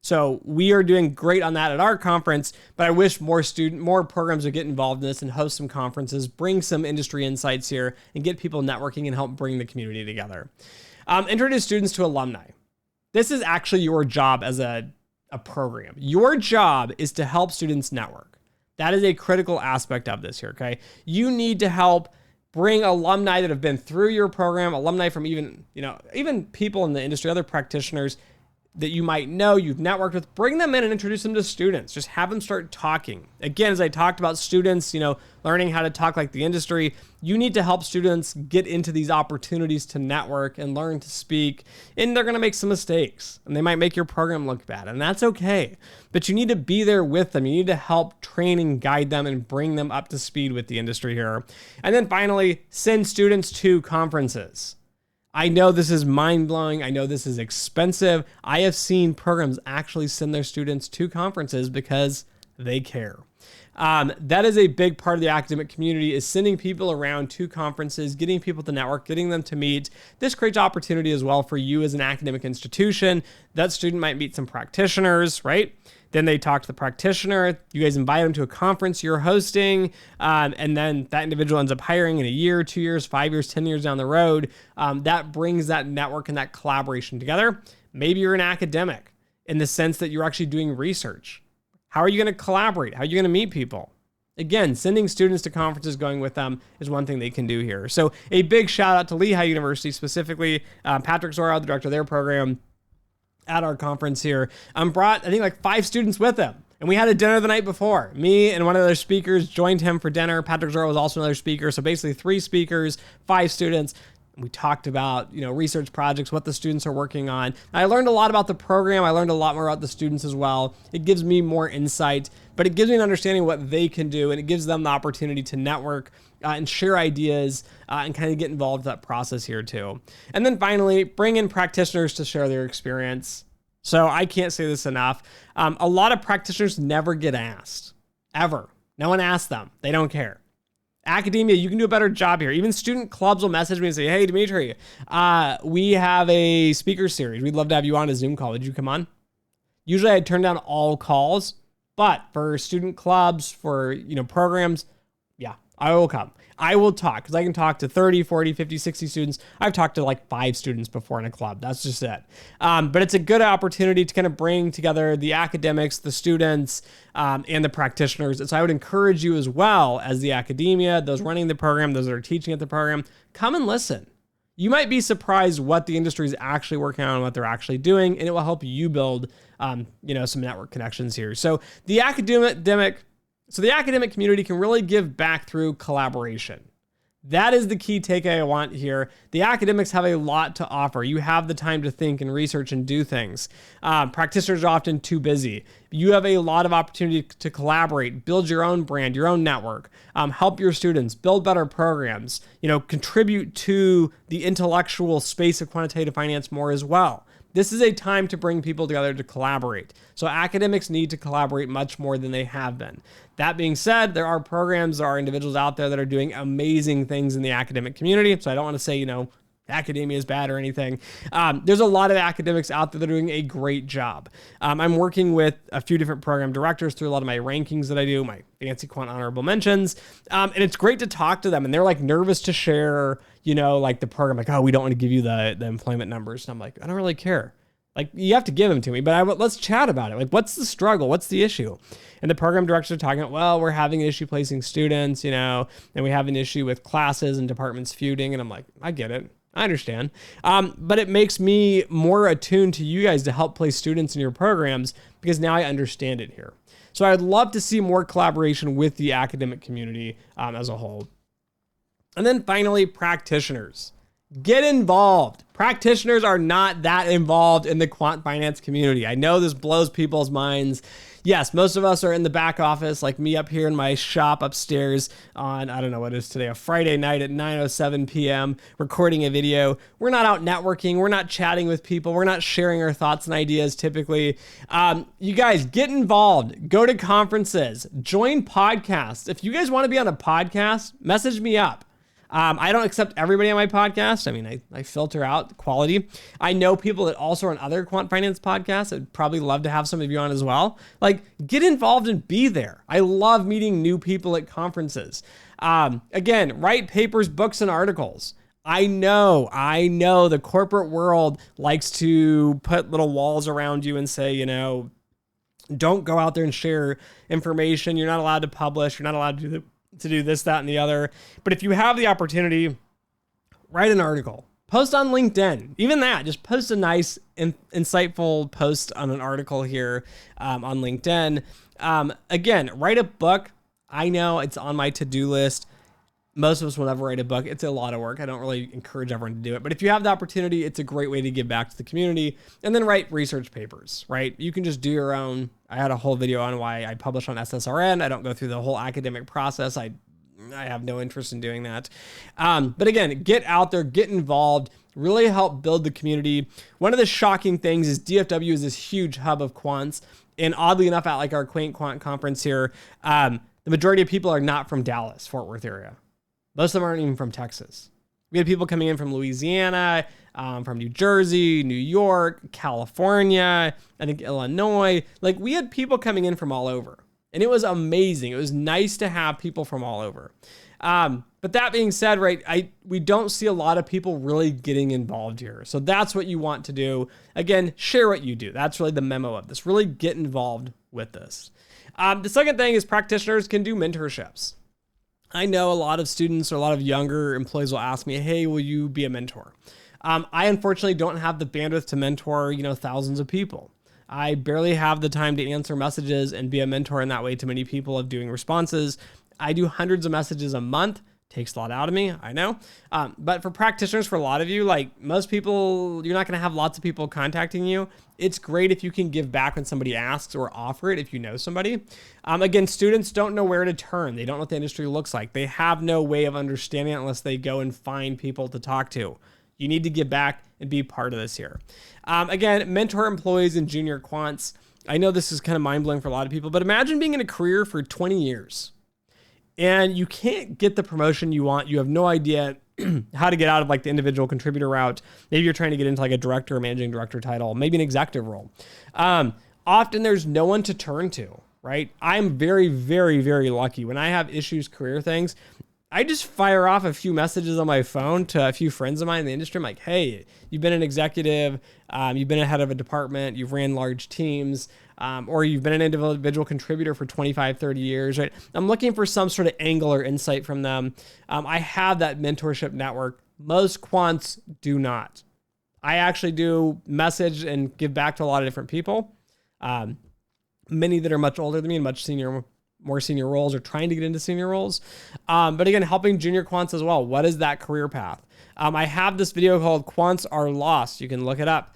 So we are doing great on that at our conference, but I wish more programs would get involved in this and host some conferences, bring some industry insights here, and get people networking and help bring the community together. Introduce students to alumni. This is actually your job as a program. Your job is to help students network. That is a critical aspect of this here, okay? You need to help bring alumni that have been through your program, alumni from even people in the industry, other practitioners that you might know, you've networked with, bring them in and introduce them to students. Just have them start talking. Again, as I talked about students, learning how to talk like the industry, you need to help students get into these opportunities to network and learn to speak. And they're going to make some mistakes and they might make your program look bad, and that's okay. But you need to be there with them. You need to help train and guide them and bring them up to speed with the industry here. And then finally, send students to conferences. I know this is mind-blowing. I know this is expensive. I have seen programs actually send their students to conferences because they care. That is a big part of the academic community, is sending people around to conferences, getting people to network, getting them to meet. This creates opportunity as well for you as an academic institution. That student might meet some practitioners, right? Then they talk to the practitioner. You guys invite them to a conference you're hosting. And then that individual ends up hiring in a year, 2 years, 5 years, 10 years down the road. That brings that network and that collaboration together. Maybe you're an academic in the sense that you're actually doing research. How are you going to collaborate? How are you going to meet people? Again, sending students to conferences, going with them is one thing they can do here. So a big shout out to Lehigh University, specifically Patrick Zorro, the director of their program, at our conference here, brought, I think, like 5 students with him. And we had a dinner the night before. Me and one of the other speakers joined him for dinner. Patrick Zorro was also another speaker. So basically 3 speakers, 5 students. We talked about, research projects, what the students are working on. I learned a lot about the program. I learned a lot more about the students as well. It gives me more insight, but it gives me an understanding of what they can do, and it gives them the opportunity to network and share ideas and kind of get involved in that process here too. And then finally, bring in practitioners to share their experience. So I can't say this enough. A lot of practitioners never get asked, ever. No one asks them. They don't care. Academia, you can do a better job here. Even student clubs will message me and say, hey, Dimitri, we have a speaker series. We'd love to have you on a Zoom call. Would you come on? Usually I turn down all calls, but for student clubs, for programs, yeah, I will come. I will talk because I can talk to 30, 40, 50, 60 students. I've talked to like 5 students before in a club. That's just it. But it's a good opportunity to kind of bring together the academics, the students, and the practitioners. And so I would encourage you as well as the academia, those running the program, those that are teaching at the program, come and listen. You might be surprised what the industry is actually working on and what they're actually doing, and it will help you build, some network connections here. So the academic community can really give back through collaboration. That is the key takeaway I want here. The academics have a lot to offer. You have the time to think and research and do things. Practitioners are often too busy. You have a lot of opportunity to collaborate, build your own brand, your own network, help your students, build better programs, contribute to the intellectual space of quantitative finance more as well. This is a time to bring people together to collaborate. So academics need to collaborate much more than they have been. That being said, there are programs, there are individuals out there that are doing amazing things in the academic community. So I don't want to say, academia is bad or anything. There's a lot of academics out there that are doing a great job. I'm working with a few different program directors through a lot of my rankings that I do, my fancy quant honorable mentions. And it's great to talk to them. And they're like nervous to share, like the program, like, oh, we don't want to give you the employment numbers. And I'm like, I don't really care. Like, you have to give them to me, but let's chat about it. Like, what's the struggle? What's the issue? And the program directors are talking about, well, we're having an issue placing students, and we have an issue with classes and departments feuding. And I'm like, I get it. I understand. But it makes me more attuned to you guys to help place students in your programs because now I understand it here. So I'd love to see more collaboration with the academic community as a whole. And then finally, practitioners. Get involved. Practitioners are not that involved in the quant finance community. I know this blows people's minds. Yes, most of us are in the back office, like me up here in my shop upstairs on, I don't know what it is today, a Friday night at 9:07 p.m., recording a video. We're not out networking. We're not chatting with people. We're not sharing our thoughts and ideas typically. You guys, get involved. Go to conferences. Join podcasts. If you guys want to be on a podcast, message me up. I don't accept everybody on my podcast. I mean, I filter out the quality. I know people that also are on other quant finance podcasts. I'd probably love to have some of you on as well. Like, get involved and be there. I love meeting new people at conferences. Again, write papers, books, and articles. I know the corporate world likes to put little walls around you and say, don't go out there and share information. You're not allowed to publish. You're not allowed to do this, that, and the other. But if you have the opportunity, write an article, post on LinkedIn, even that, just post a nice, insightful post on an article here on LinkedIn. Again, write a book. I know it's on my to-do list. Most of us will never write a book. It's a lot of work. I don't really encourage everyone to do it. But if you have the opportunity, it's a great way to give back to the community. And then write research papers, right? You can just do your own. I had a whole video on why I publish on SSRN. I don't go through the whole academic process. I have no interest in doing that. But again, get out there, get involved, really help build the community. One of the shocking things is DFW is this huge hub of quants. And oddly enough, at like our Quaint Quant Conference here, the majority of people are not from Dallas, Fort Worth area. Most of them aren't even from Texas. We had people coming in from Louisiana, from New Jersey, New York, California, I think Illinois. Like, we had people coming in from all over. And it was amazing. It was nice to have people from all over. But that being said, right, we don't see a lot of people really getting involved here. So that's what you want to do. Again, share what you do. That's really the memo of this. Really get involved with this. The second thing is practitioners can do mentorships. I know a lot of students or a lot of younger employees will ask me, hey, will you be a mentor? I unfortunately don't have the bandwidth to mentor, thousands of people. I barely have the time to answer messages and be a mentor in that way to many people of doing responses. I do hundreds of messages a month. Takes a lot out of me, I know. But for practitioners, for a lot of you, like most people, you're not going to have lots of people contacting you. It's great if you can give back when somebody asks or offer it if you know somebody. Again, students don't know where to turn. They don't know what the industry looks like. They have no way of understanding it unless they go and find people to talk to. You need to give back and be part of this here. Again, mentor employees and junior quants. I know this is kind of mind-blowing for a lot of people, but imagine being in a career for 20 years. And you can't get the promotion you want. You have no idea how to get out of like the individual contributor route. Maybe you're trying to get into like a director or managing director title, maybe an executive role. Often there's no one to turn to, right? I'm very, very, very lucky. When I have issues, career things, I just fire off a few messages on my phone to a few friends of mine in the industry. I'm like, hey, you've been an executive, you've been a head of a department, you've ran large teams, or you've been an individual contributor for 25, 30 years, right? I'm looking for some sort of angle or insight from them. I have that mentorship network. Most quants do not. I actually do message and give back to a lot of different people. Many that are much older than me and much more senior roles or trying to get into senior roles. But again, helping junior quants as well. What is that career path? I have this video called Quants Are Lost. You can look it up.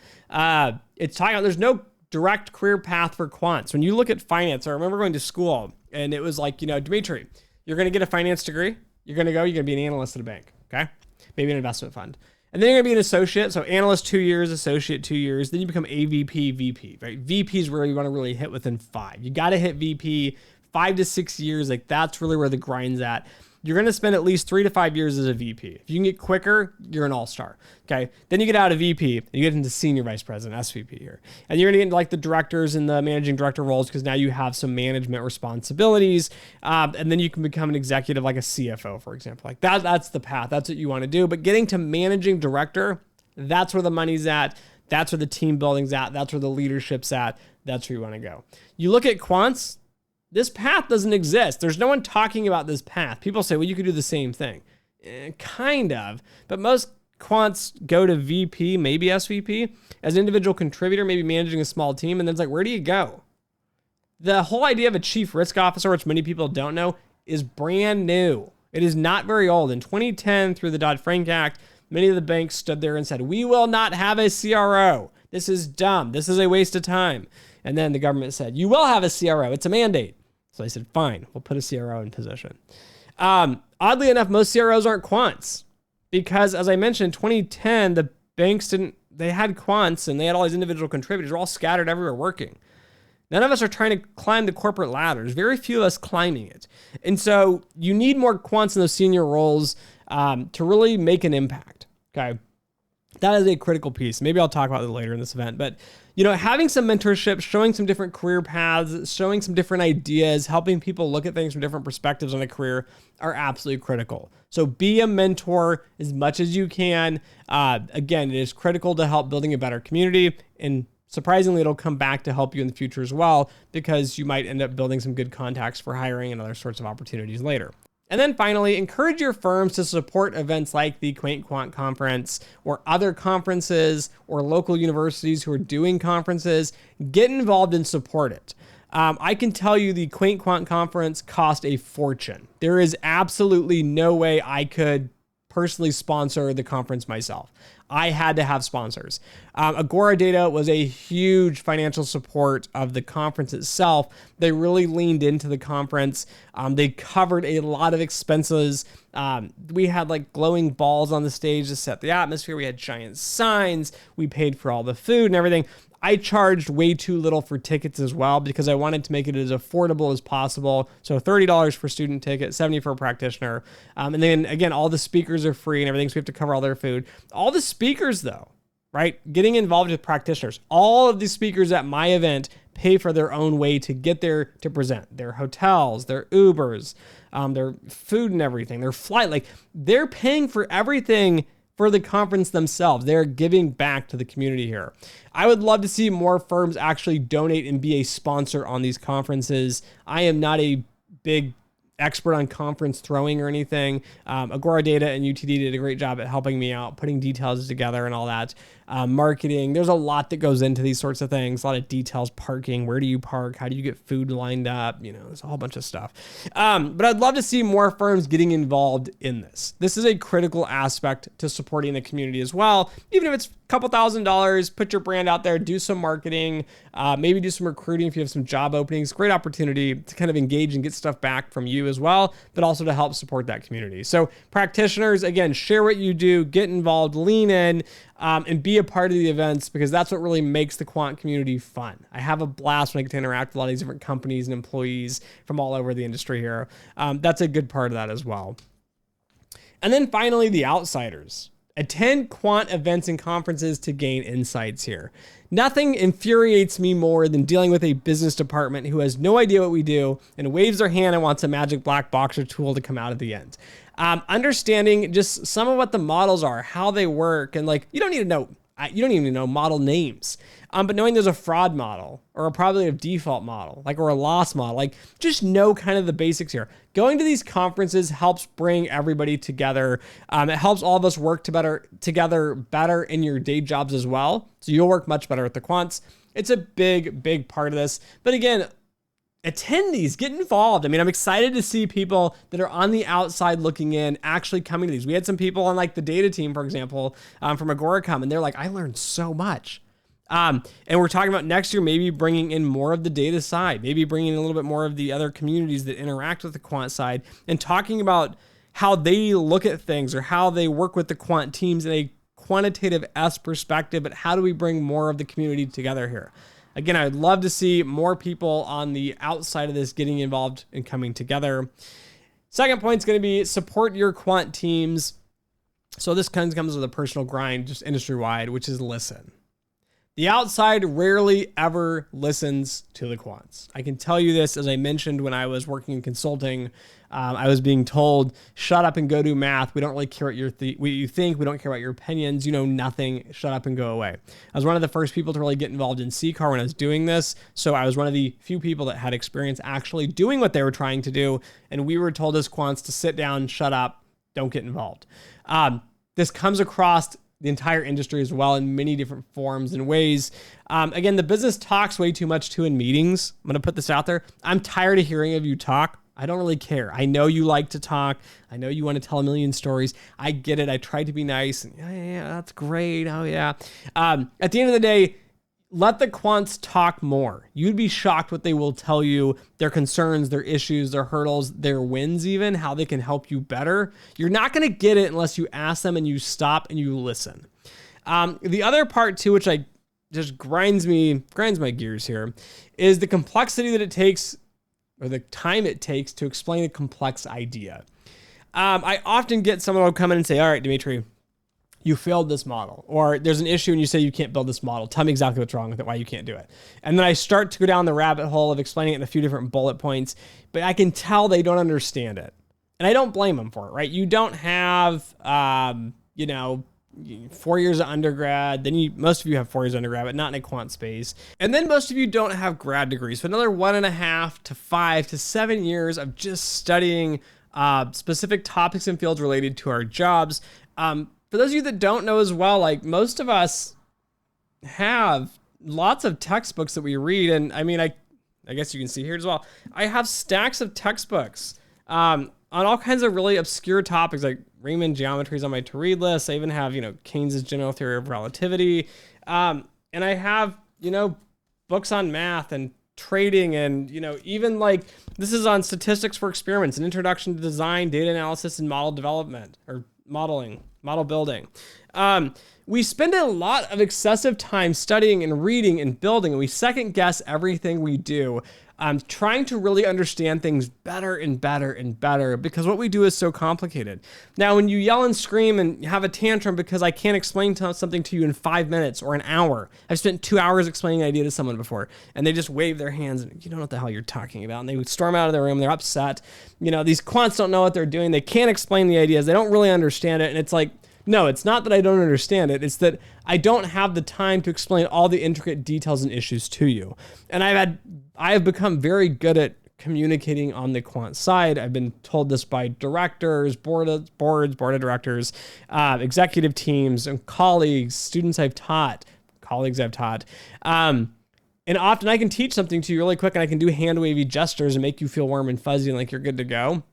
It's talking about there's no direct career path for quants. When you look at finance, I remember going to school and it was like, Dimitri, you're going to get a finance degree. You're going to be an analyst at a bank. Okay. Maybe an investment fund. And then you're going to be an associate. So analyst 2 years, associate 2 years. Then you become AVP, VP, right? VP is where you want to really hit within 5. You got to hit VP 5 to 6 years. Like that's really where the grind's at. You're going to spend at least 3 to 5 years as a VP. If you can get quicker, you're an all-star. Okay. Then you get out of VP and you get into senior vice president, SVP here. And you're going to get into like the directors and the managing director roles because now you have some management responsibilities. And then you can become an executive like a CFO, for example. Like that's the path. That's what you want to do. But getting to managing director, that's where the money's at. That's where the team building's at. That's where the leadership's at. That's where you want to go. You look at quants, this path doesn't exist. There's no one talking about this path. People say, well, you could do the same thing. Kind of. But most quants go to VP, maybe SVP, as an individual contributor, maybe managing a small team. And then it's like, where do you go? The whole idea of a chief risk officer, which many people don't know, is brand new. It is not very old. In 2010, through the Dodd-Frank Act, many of the banks stood there and said, we will not have a CRO. This is dumb. This is a waste of time. And then the government said, you will have a CRO. It's a mandate. So they said, fine, we'll put a CRO in position. Oddly enough, most CROs aren't quants because, as I mentioned, in 2010, the banks they had quants and they had all these individual contributors. They're all scattered everywhere working. None of us are trying to climb the corporate ladder. There's very few of us climbing it. And so you need more quants in those senior roles to really make an impact, okay? That is a critical piece. Maybe I'll talk about it later in this event, but having some mentorship, showing some different career paths, showing some different ideas, helping people look at things from different perspectives on a career are absolutely critical. So be a mentor as much as you can. Again, it is critical to help building a better community, and surprisingly, it'll come back to help you in the future as well, because you might end up building some good contacts for hiring and other sorts of opportunities later. And then finally, encourage your firms to support events like the Quaint Quant Conference or other conferences or local universities who are doing conferences. Get involved and support it. I can tell you the Quaint Quant Conference cost a fortune. There is absolutely no way I could personally sponsor the conference myself. I had to have sponsors. Agora Data was a huge financial support of the conference itself. They really leaned into the conference. They covered a lot of expenses. We had like glowing balls on the stage to set the atmosphere. We had giant signs. We paid for all the food and everything. I charged way too little for tickets as well because I wanted to make it as affordable as possible. So $30 for student ticket, $70 for a practitioner. And then again, all the speakers are free and everything, so we have to cover all their food. All the speakers though, right? Getting involved with practitioners. All of the speakers at my event pay for their own way to get there to present. Their hotels, their Ubers, their food and everything, their flight. Like they're paying for everything for the conference themselves. They're giving back to the community here. I would love to see more firms actually donate and be a sponsor on these conferences. I am not a big expert on conference throwing or anything. Agora Data and UTD did a great job at helping me out, putting details together and all that. Marketing, there's a lot that goes into these sorts of things, a lot of details, parking, where do you park, how do you get food lined up, there's a whole bunch of stuff. But I'd love to see more firms getting involved in this. This is a critical aspect to supporting the community as well. Even if it's a couple $1,000s, put your brand out there, do some marketing, maybe do some recruiting if you have some job openings. Great opportunity to kind of engage and get stuff back from you as well, but also to help support that community. So practitioners, again, share what you do, get involved, lean in, and be a part of the events, because that's what really makes the quant community fun. I have a blast when I get to interact with a lot of these different companies and employees from all over the industry here. That's a good part of that as well. And then finally, the outsiders. Attend quant events and conferences to gain insights here. Nothing infuriates me more than dealing with a business department who has no idea what we do and waves their hand and wants a magic black box or tool to come out at the end. Understanding just some of what the models are, how they work, and you don't even need to know model names. But knowing there's a fraud model or a probability of default model, or a loss model, just know kind of the basics here. Going to these conferences helps bring everybody together. It helps all of us work together better in your day jobs as well. So you'll work much better with the quants. It's a big, big part of this. But again, attend these, get involved. I mean, I'm excited to see people that are on the outside looking in actually coming to these. We had some people on like the data team, for example, from Agora come, and they're like, I learned so much. And we're talking about next year, maybe bringing in more of the data side, maybe bringing in a little bit more of the other communities that interact with the quant side, and talking about how they look at things or how they work with the quant teams in a quantitative S perspective, but how do we bring more of the community together here? Again, I'd love to see more people on the outside of this getting involved and coming together. Second point is going to be support your quant teams. So this kind of comes with a personal grind, just industry-wide, which is listen. The outside rarely ever listens to the quants. I can tell you this, as I mentioned when I was working in consulting, I was being told, shut up and go do math. We don't really care what you think. We don't care about your opinions. You know nothing. Shut up and go away. I was one of the first people to really get involved in CCAR when I was doing this. So I was one of the few people that had experience actually doing what they were trying to do. And we were told as quants to sit down, shut up, don't get involved. This comes across the entire industry as well in many different forms and ways. Again, the business talks way too much too in meetings. I'm going to put this out there. I'm tired of hearing of you talk. I don't really care. I know you like to talk. I know you want to tell a million stories. I get it. I tried to be nice. And yeah, that's great. Oh yeah. At the end of the day, let the quants talk more. You'd be shocked what they will tell you, their concerns, their issues, their hurdles, their wins even, how they can help you better. You're not going to get it unless you ask them and you stop and you listen. The other part too, which I just grinds my gears here, is the complexity that it takes, or the time it takes to explain a complex idea. I often get someone who will come in and say, all right, Dimitri, you failed this model, or there's an issue and you say you can't build this model. Tell me exactly what's wrong with it, why you can't do it. And then I start to go down the rabbit hole of explaining it in a few different bullet points, but I can tell they don't understand it. And I don't blame them for it, right? You don't have, 4 years of undergrad, then most of you have 4 years of undergrad, but not in a quant space. And then most of you don't have grad degrees. So another 1.5 to 5 to 7 years of just studying specific topics and fields related to our jobs. For those of you that don't know as well, like most of us have lots of textbooks that we read. And I mean, I guess you can see here as well. I have stacks of textbooks on all kinds of really obscure topics, like Riemann geometry is on my to-read list. I even have, Keynes's general theory of relativity. And I have, books on math and trading and, even like this is on statistics for experiments, an introduction to design, data analysis, and model development or model building. We spend a lot of excessive time studying and reading and building, and we second guess everything we do, trying to really understand things better and better and better because what we do is so complicated. Now, when you yell and scream and have a tantrum because I can't explain something to you in 5 minutes or an hour, I've spent 2 hours explaining an idea to someone before, and they just wave their hands and you don't know what the hell you're talking about, and they storm out of the room, they're upset. These quants don't know what they're doing. They can't explain the ideas. They don't really understand it, and it's like, no, it's not that I don't understand it. It's that I don't have the time to explain all the intricate details and issues to you. And I have become very good at communicating on the quant side. I've been told this by directors, board of directors, executive teams, and colleagues, colleagues I've taught. And often I can teach something to you really quick and I can do hand wavy gestures and make you feel warm and fuzzy and like you're good to go.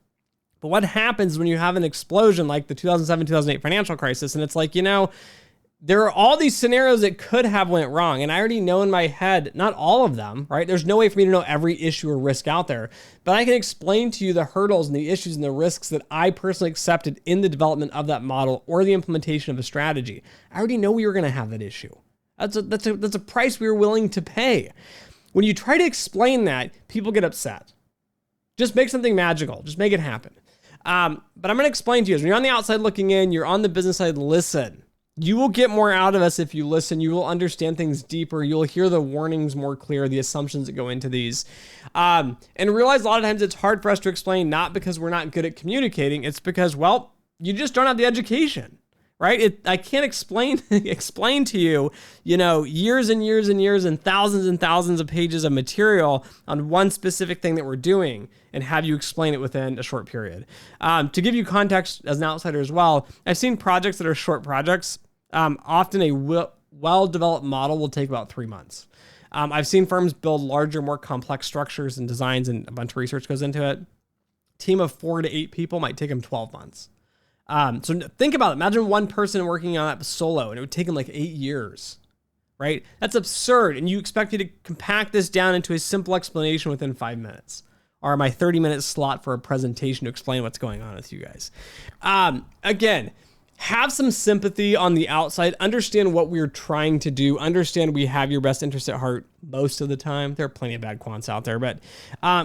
But what happens when you have an explosion like the 2007-2008 financial crisis? And it's like, there are all these scenarios that could have went wrong. And I already know in my head, not all of them, right? There's no way for me to know every issue or risk out there, but I can explain to you the hurdles and the issues and the risks that I personally accepted in the development of that model or the implementation of a strategy. I already know we were going to have that issue. That's a price we were willing to pay. When you try to explain that, people get upset. Just make something magical. Just make it happen. But I'm going to explain to you, when you're on the outside looking in, you're on the business side, listen. You will get more out of us if you listen. You will understand things deeper. You'll hear the warnings more clear, the assumptions that go into these. And realize a lot of times it's hard for us to explain, not because we're not good at communicating. It's because, well, you just don't have the education, right? I can't explain to you, years and years and years and thousands of pages of material on one specific thing that we're doing and have you explain it within a short period. To give you context as an outsider as well, I've seen projects that are short projects. Often a well-developed model will take about 3 months. I've seen firms build larger, more complex structures and designs, and a bunch of research goes into it. Team of 4 to 8 people might take them 12 months. So think about it. Imagine one person working on that solo, and it would take them like 8 years, right? That's absurd. And you expect me to compact this down into a simple explanation within 5 minutes, or my 30-minute slot for a presentation to explain what's going on with you guys. Again, have some sympathy on the outside, understand what we're trying to do, understand we have your best interest at heart most of the time. There are plenty of bad quants out there, but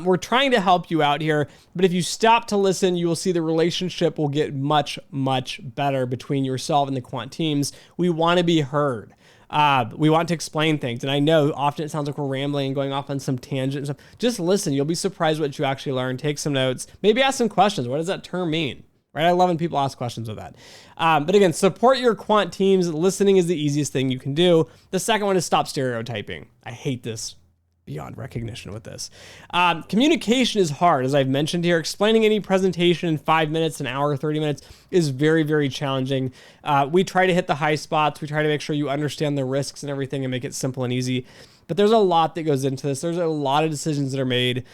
we're trying to help you out here. But if you stop to listen, you will see the relationship will get much, much better between yourself and the quant teams. We want to be heard. We want to explain things. And I know often it sounds like we're rambling and going off on some tangent and stuff. Just listen. You'll be surprised what you actually learn. Take some notes. Maybe ask some questions. What does that term mean? Right? I love when people ask questions with that. But again, support your quant teams. Listening is the easiest thing you can do. The second one is stop stereotyping. I hate this beyond recognition with this. Communication is hard. As I've mentioned here, explaining any presentation in 5 minutes, an hour, 30 minutes is very, very challenging. We try to hit the high spots. We try to make sure you understand the risks and everything and make it simple and easy. But there's a lot that goes into this. There's a lot of decisions that are made.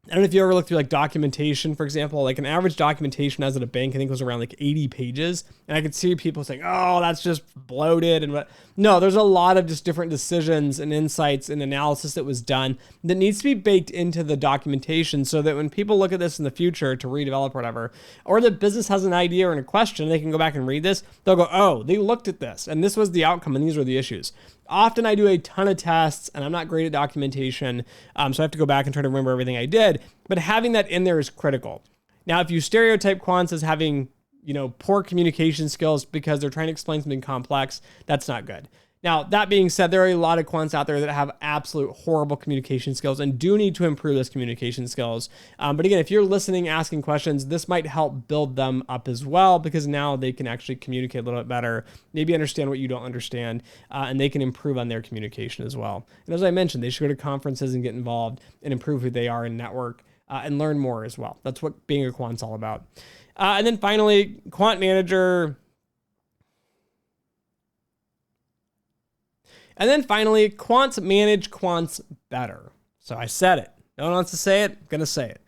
I don't know if you ever look through like documentation, for example, like an average documentation as at a bank, I think was around like 80 pages. And I could see people saying, oh, that's just bloated. And what? No, there's a lot of just different decisions and insights and analysis that was done that needs to be baked into the documentation so that when people look at this in the future to redevelop or whatever, or the business has an idea or a question, they can go back and read this. They'll go, oh, they looked at this and this was the outcome and these were the issues. Often I do a ton of tests and I'm not great at documentation. So I have to go back and try to remember everything I did, but having that in there is critical. Now, if you stereotype quants as having, poor communication skills because they're trying to explain something complex, that's not good. Now, that being said, there are a lot of quants out there that have absolute horrible communication skills and do need to improve those communication skills. But again, if you're listening, asking questions, this might help build them up as well because now they can actually communicate a little bit better, maybe understand what you don't understand, and they can improve on their communication as well. And as I mentioned, they should go to conferences and get involved and improve who they are and network and learn more as well. That's what being a quant's all about. And then finally, quant manager. And then finally, quants manage quants better. So I said it. No one wants to say it. I'm going to say it.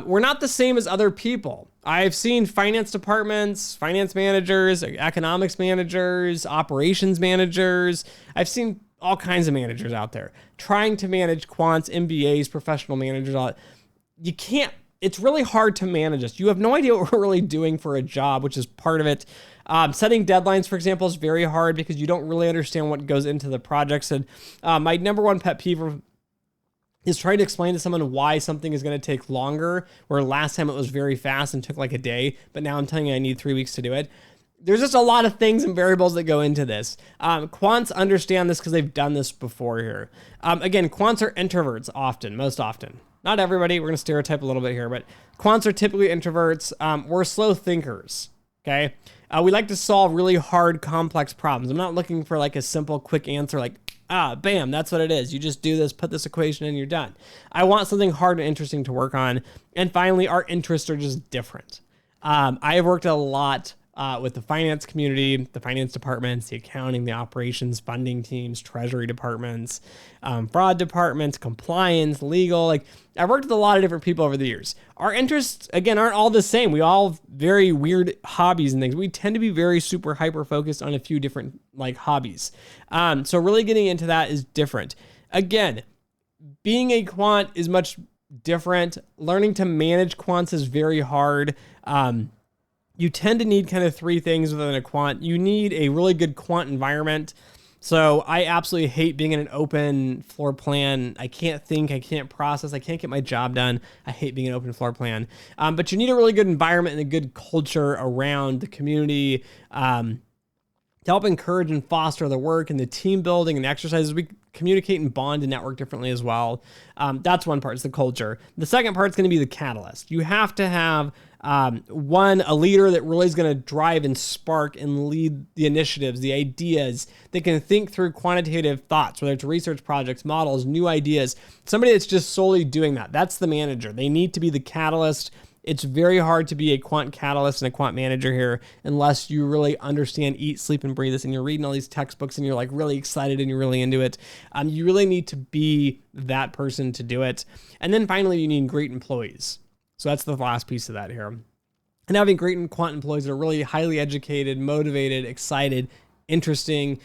We're not the same as other people. I've seen finance departments, finance managers, economics managers, operations managers. I've seen all kinds of managers out there trying to manage quants, MBAs, professional managers. All that. You can't. It's really hard to manage us. You have no idea what we're really doing for a job, which is part of it. Setting deadlines, for example, is very hard because you don't really understand what goes into the projects. And my number one pet peeve is trying to explain to someone why something is going to take longer, where last time it was very fast and took like a day, but now I'm telling you I need 3 weeks to do it. There's just a lot of things and variables that go into this. Quants understand this because they've done this before here. Again, quants are introverts often, most often. Not everybody, we're going to stereotype a little bit here, but quants are typically introverts. We're slow thinkers, okay? We like to solve really hard, complex problems. I'm not looking for like a simple, quick answer like, bam, that's what it is. You just do this, put this equation in, you're done. I want something hard and interesting to work on. And finally, our interests are just different. I have worked a lot with the finance community, the finance departments, the accounting, the operations, funding teams, treasury departments, fraud departments, compliance, legal. Like I've worked with a lot of different people over the years. Our interests, again, aren't all the same. We all have very weird hobbies and things. We tend to be very super hyper focused on a few different like hobbies. So really getting into that is different. Again, being a quant is much different. Learning to manage quants is very hard. You tend to need kind of three things within a quant. You need a really good quant environment. So I absolutely hate being in an open floor plan. I can't think, I can't process, I can't get my job done. I hate being in an open floor plan. But you need a really good environment and a good culture around the community to help encourage and foster the work and the team building and exercises. We communicate and bond and network differently as well. That's one part, it's the culture. The second part is going to be the catalyst. You have to have a leader that really is going to drive and spark and lead the initiatives, the ideas. They can think through quantitative thoughts, whether it's research projects, models, new ideas. Somebody that's just solely doing that. That's the manager. They need to be the catalyst It's very hard to be a quant catalyst and a quant manager here unless you really understand, eat, sleep, and breathe this, and you're reading all these textbooks and you're like really excited and you're really into it. You really need to be that person to do it. And then finally, you need great employees. So that's the last piece of that here. And having great quant employees that are really highly educated, motivated, excited, interesting,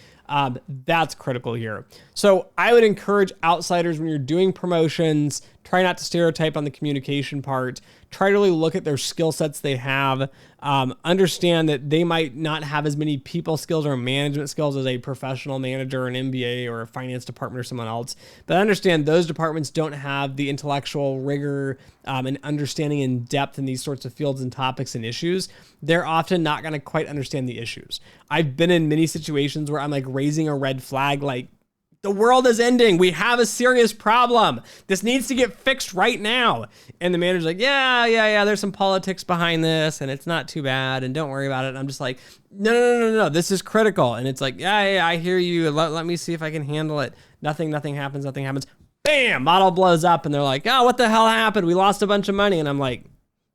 that's critical here. So I would encourage outsiders when you're doing promotions, try not to stereotype on the communication part. Try to really look at their skill sets they have. Understand that they might not have as many people skills or management skills as a professional manager, an MBA, or a finance department or someone else. But understand those departments don't have the intellectual rigor and understanding in depth in these sorts of fields and topics and issues. They're often not going to quite understand the issues. I've been in many situations where I'm like raising a red flag, like, the world is ending. We have a serious problem. This needs to get fixed right now. And the manager's like, yeah, there's some politics behind this and it's not too bad and don't worry about it. And I'm just like, no, this is critical. And it's like, yeah, I hear you. Let me see if I can handle it. Nothing happens. Bam, model blows up and they're like, oh, what the hell happened? We lost a bunch of money. And I'm like,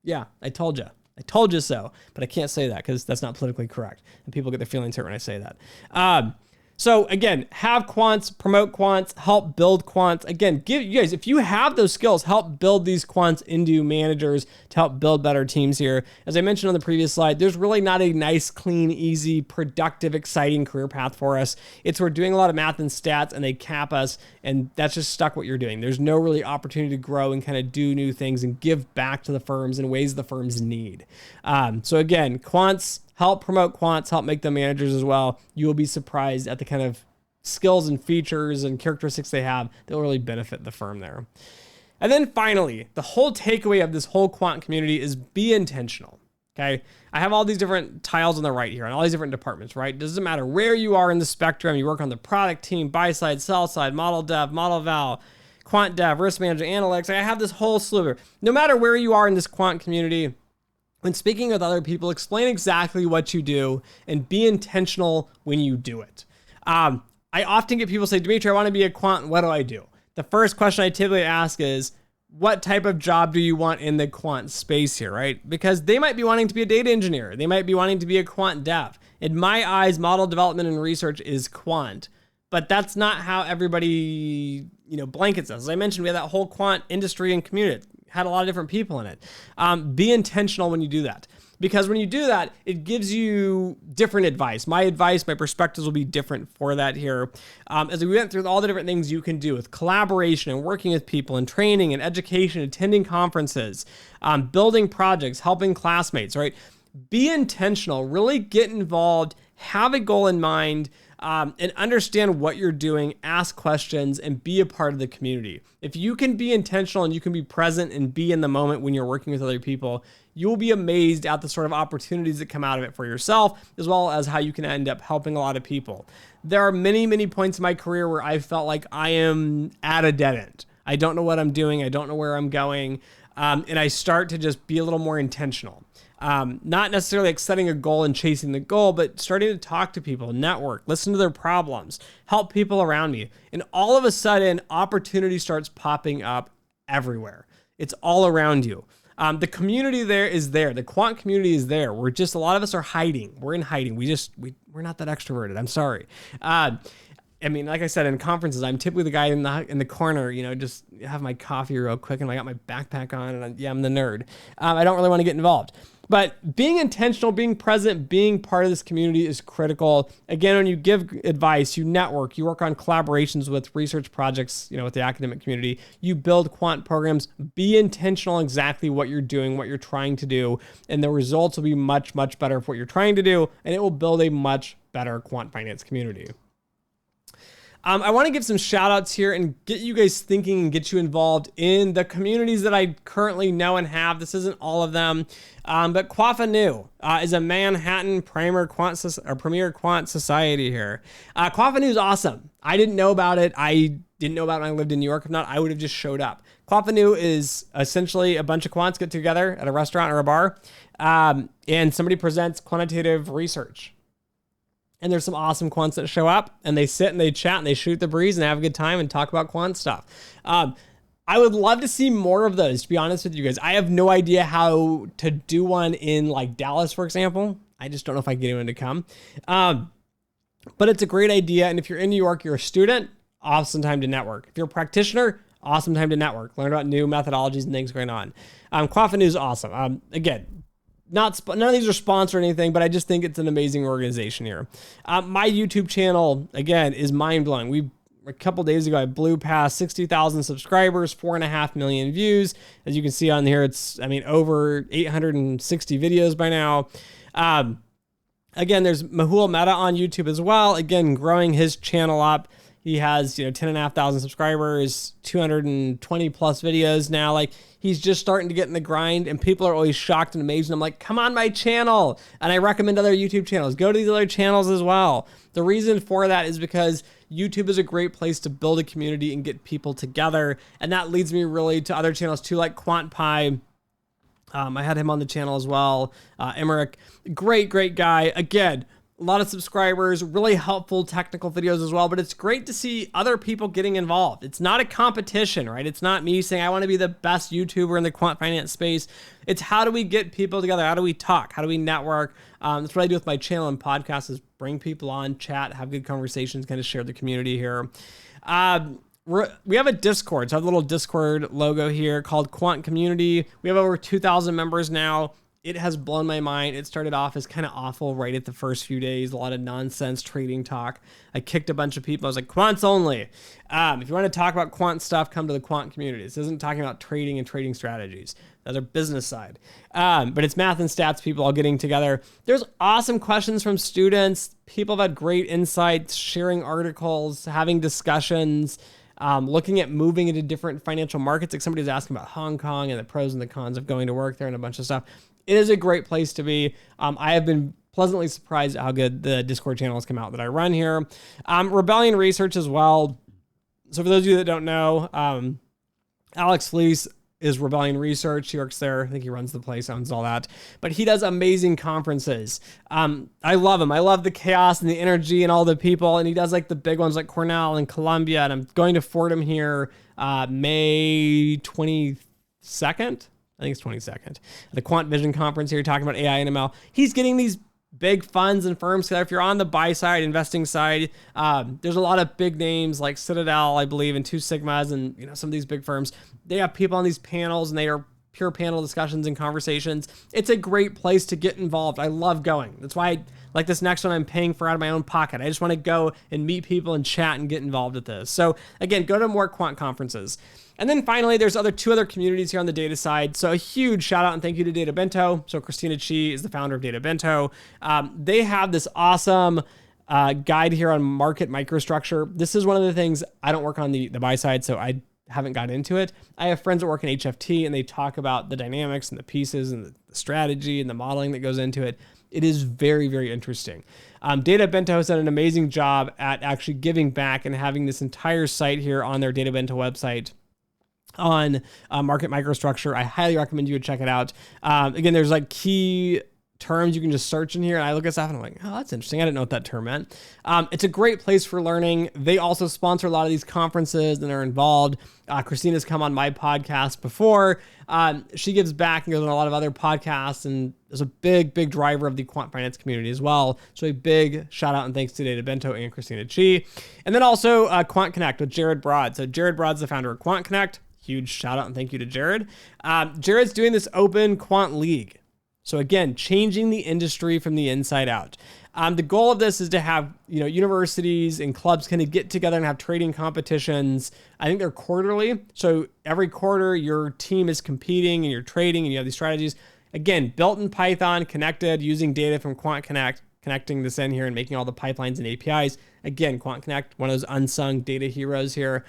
yeah, I told you so. But I can't say that because that's not politically correct. And people get their feelings hurt when I say that. So again, have quants, promote quants, help build quants. Again, give you guys, if you have those skills, help build these quants into managers to help build better teams here. As I mentioned on the previous slide, there's really not a nice, clean, easy, productive, exciting career path for us. It's we're doing a lot of math and stats and they cap us and that's just stuck what you're doing. There's no really opportunity to grow and kind of do new things and give back to the firms in ways the firms need. So again, quants, help promote quants, help make them managers as well. You will be surprised at the kind of skills and features and characteristics they have that will really benefit the firm there. And then finally, the whole takeaway of this whole quant community is be intentional. Okay. I have all these different tiles on the right here and all these different departments, right? Doesn't matter where you are in the spectrum. You work on the product team, buy side, sell side, model dev, model val, quant dev, risk manager, analytics. I have this whole slew. No matter where you are in this quant community, when speaking with other people, explain exactly what you do and be intentional when you do it. I often get people say, Dimitri, I want to be a quant. What do I do? The first question I typically ask is, what type of job do you want in the quant space here, right? Because they might be wanting to be a data engineer. They might be wanting to be a quant dev. In my eyes, model development and research is quant, but that's not how everybody, blankets us. As I mentioned, we have that whole quant industry and community. Had a lot of different people in it. Be intentional when you do that. Because when you do that, it gives you different advice. My advice, my perspectives will be different for that here. As we went through all the different things you can do with collaboration and working with people and training and education, attending conferences, building projects, helping classmates, right? Be intentional, really get involved, have a goal in mind, and understand what you're doing, ask questions, and be a part of the community. If you can be intentional and you can be present and be in the moment when you're working with other people, you'll be amazed at the sort of opportunities that come out of it for yourself, as well as how you can end up helping a lot of people. There are many, many points in my career where I felt like I am at a dead end. I don't know what I'm doing. I don't know where I'm going. And I start to just be a little more intentional. Not necessarily like setting a goal and chasing the goal, but starting to talk to people, network, listen to their problems, help people around me. And all of a sudden, opportunity starts popping up everywhere. It's all around you. The community there is there. The quant community is there. We're just, a lot of us are hiding. We're in hiding. We're not that extroverted. I'm sorry. I mean, like I said, in conferences, I'm typically the guy in the corner, just have my coffee real quick and I got my backpack on and I'm the nerd. I don't really want to get involved. But being intentional, being present, being part of this community is critical. Again, when you give advice, you network, you work on collaborations with research projects, with the academic community, you build quant programs, be intentional exactly what you're doing, what you're trying to do, and the results will be much, much better for what you're trying to do, and it will build a much better quant finance community. I want to give some shout outs here and get you guys thinking and get you involved in the communities that I currently know and have. This isn't all of them, but Quafa Nu is a Manhattan premier quant society here. Quafa Nu is awesome. I didn't know about it. I didn't know about it when I lived in New York. If not, I would have just showed up. Quafa Nu is essentially a bunch of quants get together at a restaurant or a bar, and somebody presents quantitative research. And there's some awesome quants that show up and they sit and they chat and they shoot the breeze and have a good time and talk about quant stuff. I would love to see more of those, to be honest with you guys. I have no idea how to do one in like Dallas, for example. I just don't know if I can get anyone to come. But it's a great idea. And if you're in New York, you're a student, awesome time to network. If you're a practitioner, awesome time to network. Learn about new methodologies and things going on. Quaffin is awesome. Again, none of these are sponsored or anything, but I just think it's an amazing organization here. My YouTube channel, again, is mind-blowing. A couple days ago, I blew past 60,000 subscribers, 4.5 million views. As you can see on here, it's, over 860 videos by now. Again, there's Mahul Mehta on YouTube as well. Again, growing his channel up. He has, 10,500 subscribers, 220 plus videos now. Like, he's just starting to get in the grind, and people are always shocked and amazed. And I'm like, come on my channel. And I recommend other YouTube channels. Go to these other channels as well. The reason for that is because YouTube is a great place to build a community and get people together. And that leads me really to other channels too, like QuantPie. I had him on the channel as well. Emmerich, great guy. Again, a lot of subscribers, really helpful technical videos as well, but it's great to see other people getting involved. It's not a competition, right? It's not me saying I want to be the best YouTuber in the quant finance space. It's how do we get people together? How do we talk? How do we network? That's what I do with my channel and podcast is bring people on, chat, have good conversations, kind of share the community here. We have a Discord. So I have a little Discord logo here called Quant Community. We have over 2,000 members now. It has blown my mind. It started off as kind of awful right at the first few days, a lot of nonsense trading talk. I kicked a bunch of people. I was like, quants only. If you want to talk about quant stuff, come to the quant community. This isn't talking about trading and trading strategies. That's our business side. But it's math and stats people all getting together. There's awesome questions from students. People have had great insights, sharing articles, having discussions, looking at moving into different financial markets. Like somebody was asking about Hong Kong and the pros and the cons of going to work there and a bunch of stuff. It is a great place to be. I have been pleasantly surprised at how good the Discord channel has come out that I run here. Rebellion Research as well. So for those of you that don't know, Alex Fleece is Rebellion Research. He works there. I think he runs the place, owns all that. But he does amazing conferences. I love him. I love the chaos and the energy and all the people. And he does like the big ones like Cornell and Columbia. And I'm going to Fordham here May 22nd. I think it's 22nd. The Quant Vision Conference here, talking about AI and ML. He's getting these big funds and firms together. If you're on the buy side, investing side, there's a lot of big names like Citadel, I believe, and Two Sigmas, and some of these big firms. They have people on these panels, and they are pure panel discussions and conversations. It's a great place to get involved. I love going. That's why like this next one I'm paying for out of my own pocket. I just want to go and meet people and chat and get involved with this. So again, go to more quant conferences. And then finally, there's two other communities here on the data side. So a huge shout out and thank you to Data Bento. So Christina Chi is the founder of Data Bento. They have this awesome guide here on market microstructure. This is one of the things, I don't work on the buy side, so I haven't gotten into it. I have friends that work in HFT and they talk about the dynamics and the pieces and the strategy and the modeling that goes into it. It is very, very interesting. Data Bento has done an amazing job at actually giving back and having this entire site here on their Data Bento website on market microstructure. I highly recommend you check it out. Again, there's like key terms you can just search in here. And I look at stuff and I'm like, oh, that's interesting. I didn't know what that term meant. It's a great place for learning. They also sponsor a lot of these conferences and are involved. Christina's come on my podcast before. She gives back and goes on a lot of other podcasts and is a big, big driver of the quant finance community as well. So a big shout out and thanks to Data Bento and Christina Chi. And then also Quant Connect with Jared Broad. So Jared Broad's the founder of Quant Connect. Huge shout out and thank you to Jared. Jared's doing this open quant league. So again, changing the industry from the inside out. The goal of this is to have, universities and clubs kind of get together and have trading competitions. I think they're quarterly. So every quarter your team is competing and you're trading and you have these strategies. Again, built in Python, connected using data from Quant Connect, connecting this in here and making all the pipelines and APIs. Again, Quant Connect, one of those unsung data heroes here.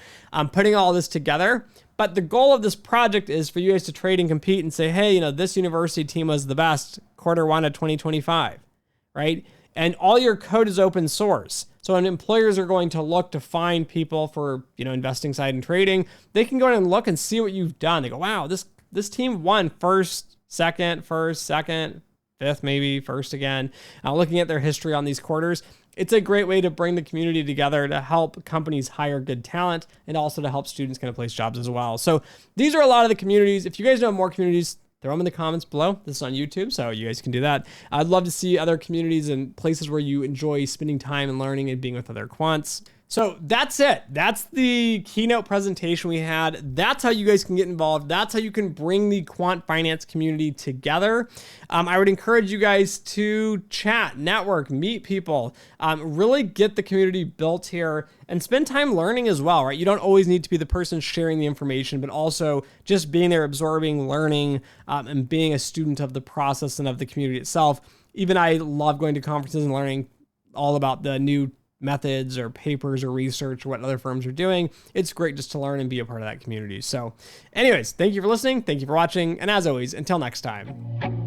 Putting all this together. But the goal of this project is for you guys to trade and compete and say, hey, this university team was the best Q1 of 2025, right? And all your code is open source. So when employers are going to look to find people for, investing side and trading, they can go in and look and see what you've done. They go, wow, this team won first, second, fifth, maybe first again. Looking at their history on these quarters, It's a great way to bring the community together to help companies hire good talent and also to help students kind of place jobs as well. So these are a lot of the communities. If you guys know more communities, throw them in the comments below. This is on YouTube, so you guys can do that. I'd love to see other communities and places where you enjoy spending time and learning and being with other quants. So that's it. That's the keynote presentation we had. That's how you guys can get involved. That's how you can bring the quant finance community together. I would encourage you guys to chat, network, meet people, really get the community built here and spend time learning as well, right? You don't always need to be the person sharing the information, but also just being there, absorbing, learning, and being a student of the process and of the community itself. Even I love going to conferences and learning all about the new methods or papers or research or what other firms are doing. It's great just to learn and be a part of that community. So anyways, thank you for listening. Thank you for watching. And as always, until next time.